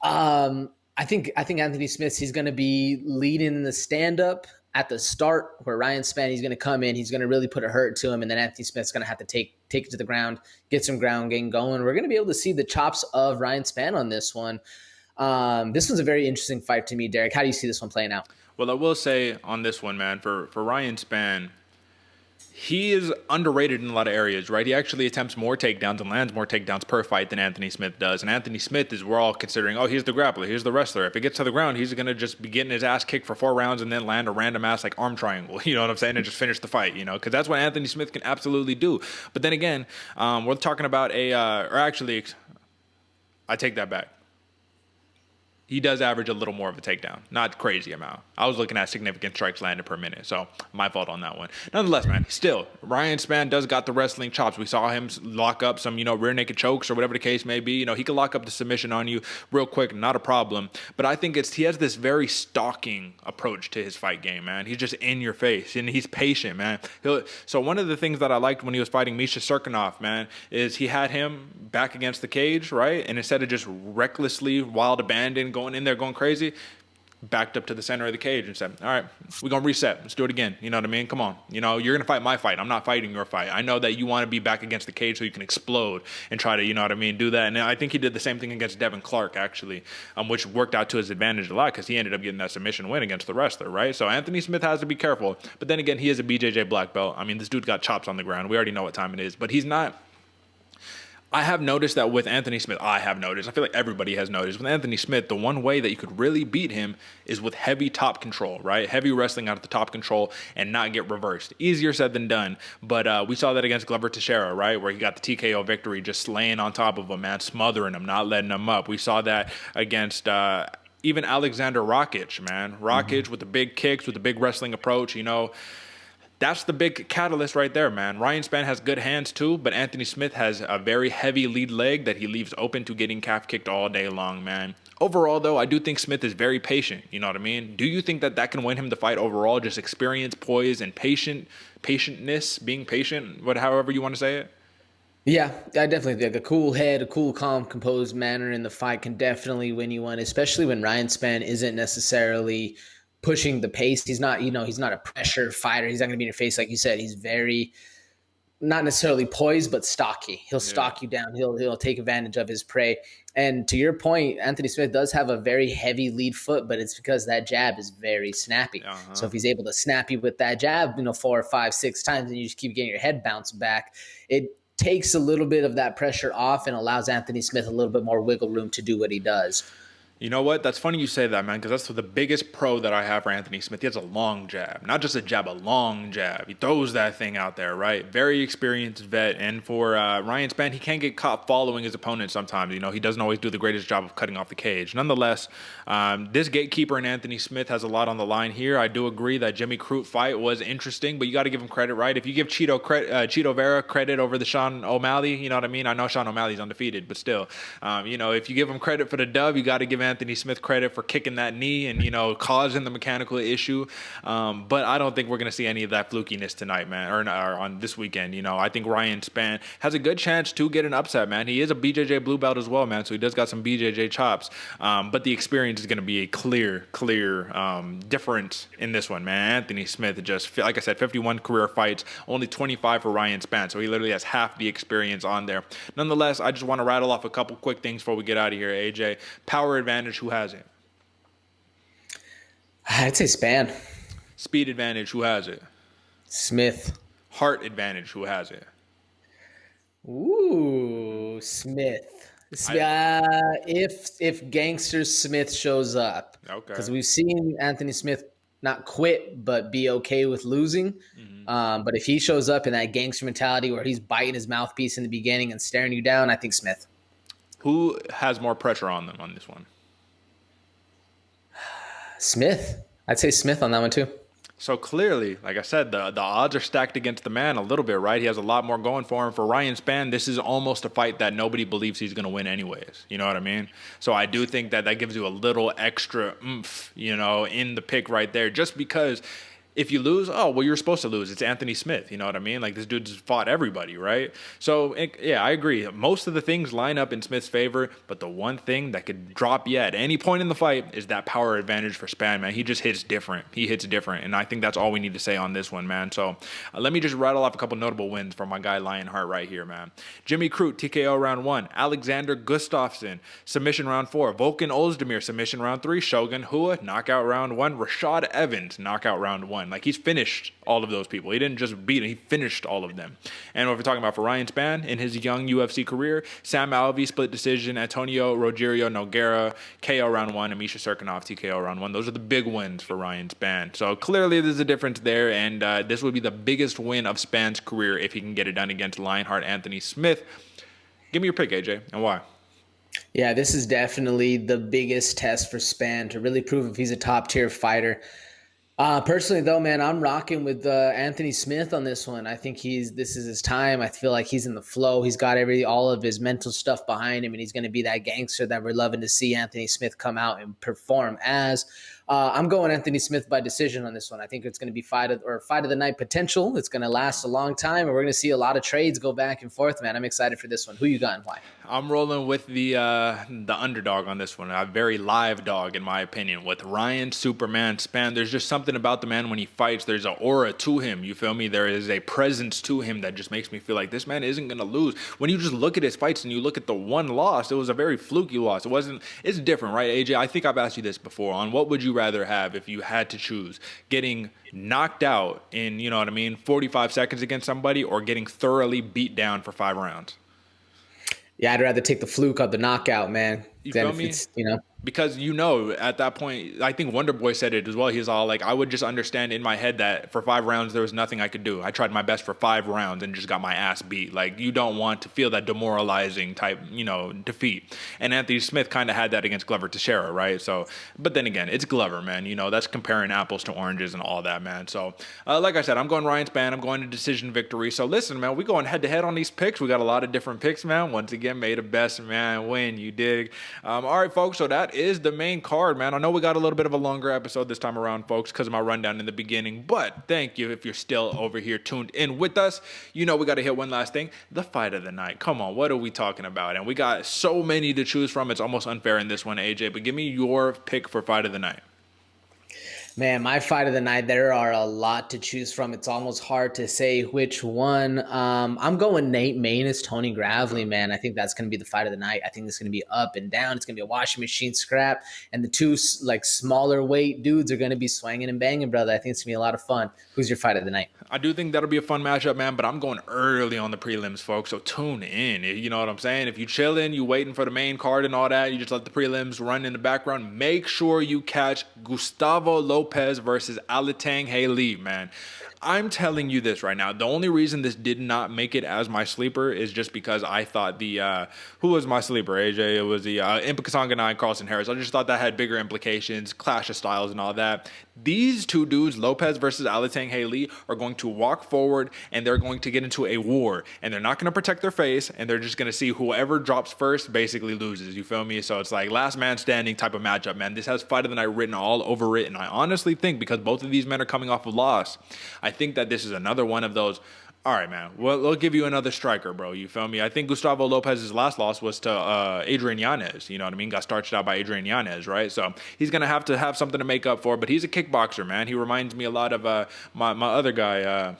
I think Anthony Smith, he's going to be leading in the stand-up at the start, where Ryan Spann, he's going to come in, he's going to really put a hurt to him, and then Anthony Smith's going to have to take it to the ground, get some ground game going. We're going to be able to see the chops of Ryan Spann on this one. This one's a very interesting fight to me, Derick. How do you see this one playing out? Well, I will say on this one, man, for Ryan Spann, he is underrated in a lot of areas, right? He actually attempts more takedowns and lands more takedowns per fight than Anthony Smith does. And Anthony Smith we're all considering, he's the grappler, he's the wrestler. If it gets to the ground, he's going to just be getting his ass kicked for 4 rounds and then land a random ass like arm triangle, you know what I'm saying? And just finish the fight, because that's what Anthony Smith can absolutely do. But then again, we're talking about I take that back. He does average a little more of a takedown. Not crazy amount. I was looking at significant strikes landed per minute, so my fault on that one. Nonetheless, man, still, Ryan Spann does got the wrestling chops. We saw him lock up some, rear naked chokes or whatever the case may be. He can lock up the submission on you real quick, not a problem. But I think he has this very stalking approach to his fight game, man. He's just in your face, and he's patient, man. So one of the things that I liked when he was fighting Misha Serkinov, man, is he had him back against the cage, right? And instead of just recklessly wild abandon, going in there, going crazy, backed up to the center of the cage and said, all right, we're going to reset. Let's do it again. You know what I mean? Come on. You're going to fight my fight. I'm not fighting your fight. I know that you want to be back against the cage so you can explode and try to, do that. And I think he did the same thing against Devin Clark, actually, which worked out to his advantage a lot because he ended up getting that submission win against the wrestler, right? So Anthony Smith has to be careful. But then again, he is a BJJ black belt. I mean, this dude's got chops on the ground. We already know what time it is. But he's not... I have noticed that with Anthony Smith, I feel like everybody has noticed, with Anthony Smith, the one way that you could really beat him is with heavy top control, right? Heavy wrestling out of the top control and not get reversed. Easier said than done, but we saw that against Glover Teixeira, right? Where he got the TKO victory, just laying on top of him, man, smothering him, not letting him up. We saw that against... even Alexander Rakic, man. Rakic with the big kicks, with the big wrestling approach, That's the big catalyst right there, man. Ryan Spann has good hands too, but Anthony Smith has a very heavy lead leg that he leaves open to getting calf kicked all day long, man. Overall, though, I do think Smith is very patient. You know what I mean? Do you think that can win him the fight overall? Just experience, poise, and patientness, being patient, however you want to say it? Yeah, I definitely think a cool head, a cool, calm, composed manner in the fight can definitely win you one, especially when Ryan Spann isn't necessarily pushing the pace. He's not, he's not a pressure fighter. He's not going to be in your face. Like you said, he's very, not necessarily poised, but stocky. He'll stalk you down. He'll take advantage of his prey. And to your point, Anthony Smith does have a very heavy lead foot, but it's because that jab is very snappy. So if he's able to snap you with that jab, 4, 5, 6 times, and you just keep getting your head bounced back, it takes a little bit of that pressure off and allows Anthony Smith a little bit more wiggle room to do what he does. You know what? That's funny you say that, man, because that's the biggest pro that I have for Anthony Smith. He has a long jab. Not just a jab, a long jab. He throws that thing out there, right? Very experienced vet. And for Ryan Spann, he can get caught following his opponent sometimes. You know, he doesn't always do the greatest job of cutting off the cage. Nonetheless, this gatekeeper in Anthony Smith has a lot on the line here. I do agree that Jimmy Crute fight was interesting, but you got to give him credit, right? If you give Cheeto Vera credit over the Sean O'Malley, you know what I mean? I know Sean O'Malley's undefeated, but still, you know, if you give him credit for the dub, you got to give Anthony Smith credit for kicking that knee and, you know, causing the mechanical issue. But I don't think we're going to see any of that flukiness tonight, man, or on this weekend. You know, I think Ryan Spann has a good chance to get an upset, man. He is a BJJ blue belt as well, man, so he does got some BJJ chops. But the experience is going to be a clear difference in this one, man. Anthony Smith just, like I said, 51 career fights, only 25 for Ryan Spann, so he literally has half the experience on there. Nonetheless, I just want to rattle off a couple quick things before we get out of here, AJ. Power advantage, who has it? I'd say Spann. Speed advantage, who has it? Smith. Heart advantage, who has it? Ooh, Smith. If Gangster Smith shows up, Okay. Because we've seen Anthony Smith not quit but be okay with losing. But if he shows up in that gangster mentality where he's biting his mouthpiece in the beginning and staring you down, I think Smith. Who has more pressure on them on this one? Smith. I'd say Smith on that one too. So clearly, like I said, the odds are stacked against the man a little bit, right? He has a lot more going for him. For Ryan Spann, this is almost a fight that nobody believes he's going to win anyways. You know what I mean? So I do think that gives you a little extra oomph, you know, in the pick right there. Just because if you lose, oh, well, you're supposed to lose. It's Anthony Smith. You know what I mean? Like, this dude just fought everybody, right? So, yeah, I agree. Most of the things line up in Smith's favor, but the one thing that could drop you at any point in the fight is that power advantage for Spann, man. He just hits different. He hits different, and I think that's all we need to say on this one, man. So, let me just rattle off a couple notable wins for my guy Lionheart right here, man. Jimmy Crute, TKO round 1. Alexander Gustafsson, submission round 4. Volkan Ozdemir, submission round 3. Shogun Hua, knockout round 1. Rashad Evans, knockout round 1. Like, he's finished all of those people. He didn't just beat them. He finished all of them. And what we're talking about for Ryan Spann in his young UFC career, Sam Alvey, split decision. Antonio Rogerio Nogueira, KO round 1. Amisha Serkinov, TKO round 1. Those are the big wins for Ryan Spann. So clearly there's a difference there. And this would be the biggest win of Spann's career if he can get it done against Lionheart Anthony Smith. Give me your pick, AJ, and why? Yeah, this is definitely the biggest test for Spann to really prove if he's a top-tier fighter. Personally, though, man, I'm rocking with Anthony Smith on this one. I think this is his time. I feel like he's in the flow. He's got all of his mental stuff behind him, and he's going to be that gangster that we're loving to see Anthony Smith come out and perform as. I'm going Anthony Smith by decision on this one. I think it's going to be fight of the night potential. It's going to last a long time, and we're going to see a lot of trades go back and forth, man. I'm excited for this one. Who you got and why? I'm rolling with the underdog on this one. A very live dog, in my opinion, with Ryan Superman Spann. There's just something about the man when he fights. There's an aura to him. You feel me? There is a presence to him that just makes me feel like this man isn't going to lose. When you just look at his fights and you look at the one loss, it was a very fluky loss. It's different, right, AJ? I think I've asked you this before. On what would you rather have if you had to choose? Getting knocked out in, you know what I mean, 45 seconds against somebody, or getting thoroughly beat down for 5 rounds? Yeah, I'd rather take the fluke of the knockout, man. You feel me? Because, at that point, I think Wonder Boy said it as well. He's all like, I would just understand in my head that for 5 rounds, there was nothing I could do. I tried my best for 5 rounds and just got my ass beat. Like, you don't want to feel that demoralizing type, defeat. And Anthony Smith kind of had that against Glover Teixeira, right? So, but then again, it's Glover, man. That's comparing apples to oranges and all that, man. So, like I said, I'm going Ryan Spann. I'm going to decision victory. So, listen, man, we going head to head on these picks. We got a lot of different picks, man. Once again, may the best man win. You dig? All right, folks. So that is the main card, man. I know we got a little bit of a longer episode this time around, folks, because of my rundown in the beginning. But thank you if you're still over here tuned in with us. We got to hit one last thing. The fight of the night. Come on, what are we talking about? And we got so many to choose from. It's almost unfair in this one, AJ. But give me your pick for fight of the night. Man, my fight of the night, there are a lot to choose from. It's almost hard to say which one. I'm going Nate Maness, Tony Gravely, man. I think that's going to be the fight of the night. I think it's going to be up and down. It's going to be a washing machine scrap. And the two like smaller weight dudes are going to be swinging and banging, brother. I think it's going to be a lot of fun. Who's your fight of the night? I do think that'll be a fun matchup, man, but I'm going early on the prelims, folks, so tune in. You know what I'm saying? If you chilling, you waiting for the main card and all that, you just let the prelims run in the background, make sure you catch Gustavo Lopez versus Alatang Haley, man. I'm telling you this right now. The only reason this did not make it as my sleeper is just because I thought who was my sleeper, AJ? It was the Impa Kasanganay and Carlston Harris. I just thought that had bigger implications, clash of styles and all that. These two dudes, Lopez versus Alatang Haley, are going to walk forward and they're going to get into a war. And they're not going to protect their face, and they're just going to see whoever drops first basically loses. You feel me? So it's like last man standing type of matchup, man. This has fight of the night written all over it. And I honestly think, because both of these men are coming off a loss, I think that this is another one of those, all right, man, we'll give you another striker, bro. You feel me? I think Gustavo Lopez's last loss was to Adrian Yanez. You know what I mean? Got starched out by Adrian Yanez, right? So he's going to have something to make up for, but he's a kickboxer, man. He reminds me a lot of my other guy,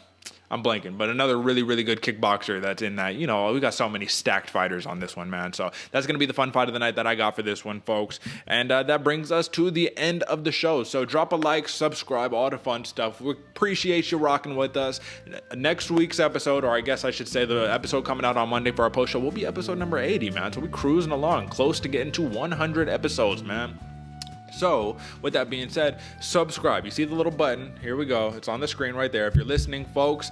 I'm blanking, but another really, really good kickboxer that's in that. You know, we got so many stacked fighters on this one, man. So that's going to be the fun fight of the night that I got for this one, folks. And that brings us to the end of the show. So drop a like, subscribe, all the fun stuff. We appreciate you rocking with us. Next week's episode, or I guess I should say the episode coming out on Monday for our post show, will be episode number 80, man. So we're cruising along, close to getting to 100 episodes, man. So, with that being said, subscribe. You see the little button. Here we go. It's on the screen right there. If you're listening, folks,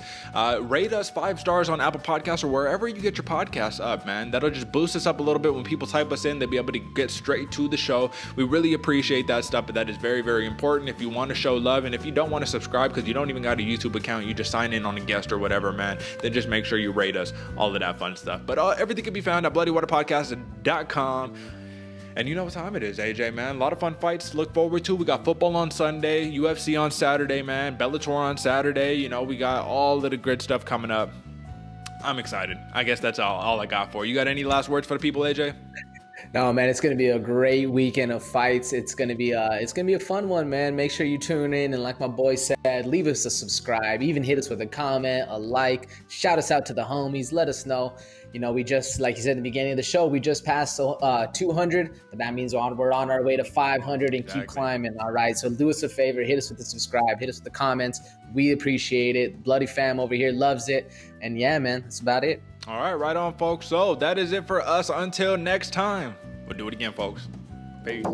rate us 5 stars on Apple Podcasts or wherever you get your podcasts up, man. That'll just boost us up a little bit. When people type us in, they'll be able to get straight to the show. We really appreciate that stuff, but that is very, very important if you want to show love. And if you don't want to subscribe because you don't even got a YouTube account, you just sign in on a guest or whatever, man, then just make sure you rate us, all of that fun stuff. But everything can be found at bloodywaterpodcast.com. And you know what time it is, AJ, man. A lot of fun fights to look forward to. We got football on Sunday, UFC on Saturday, man. Bellator on Saturday. You know, we got all of the good stuff coming up. I'm excited. I guess that's all I got for you. You got any last words for the people, AJ? No, man, it's going to be a great weekend of fights. It's going to be a fun one, man. Make sure you tune in. And like my boy said, leave us a subscribe, even hit us with a comment, a like, shout us out to the homies. Let us know. You know, we just, like you said in the beginning of the show, we just passed 200, but that means we're on our way to 500 and keep climbing. All right. So do us a favor, hit us with the subscribe, hit us with the comments. We appreciate it. Bloody fam over here loves it. And yeah, man, that's about it. All right on, folks. So that is it for us. Until next time, we'll do it again, folks. Peace.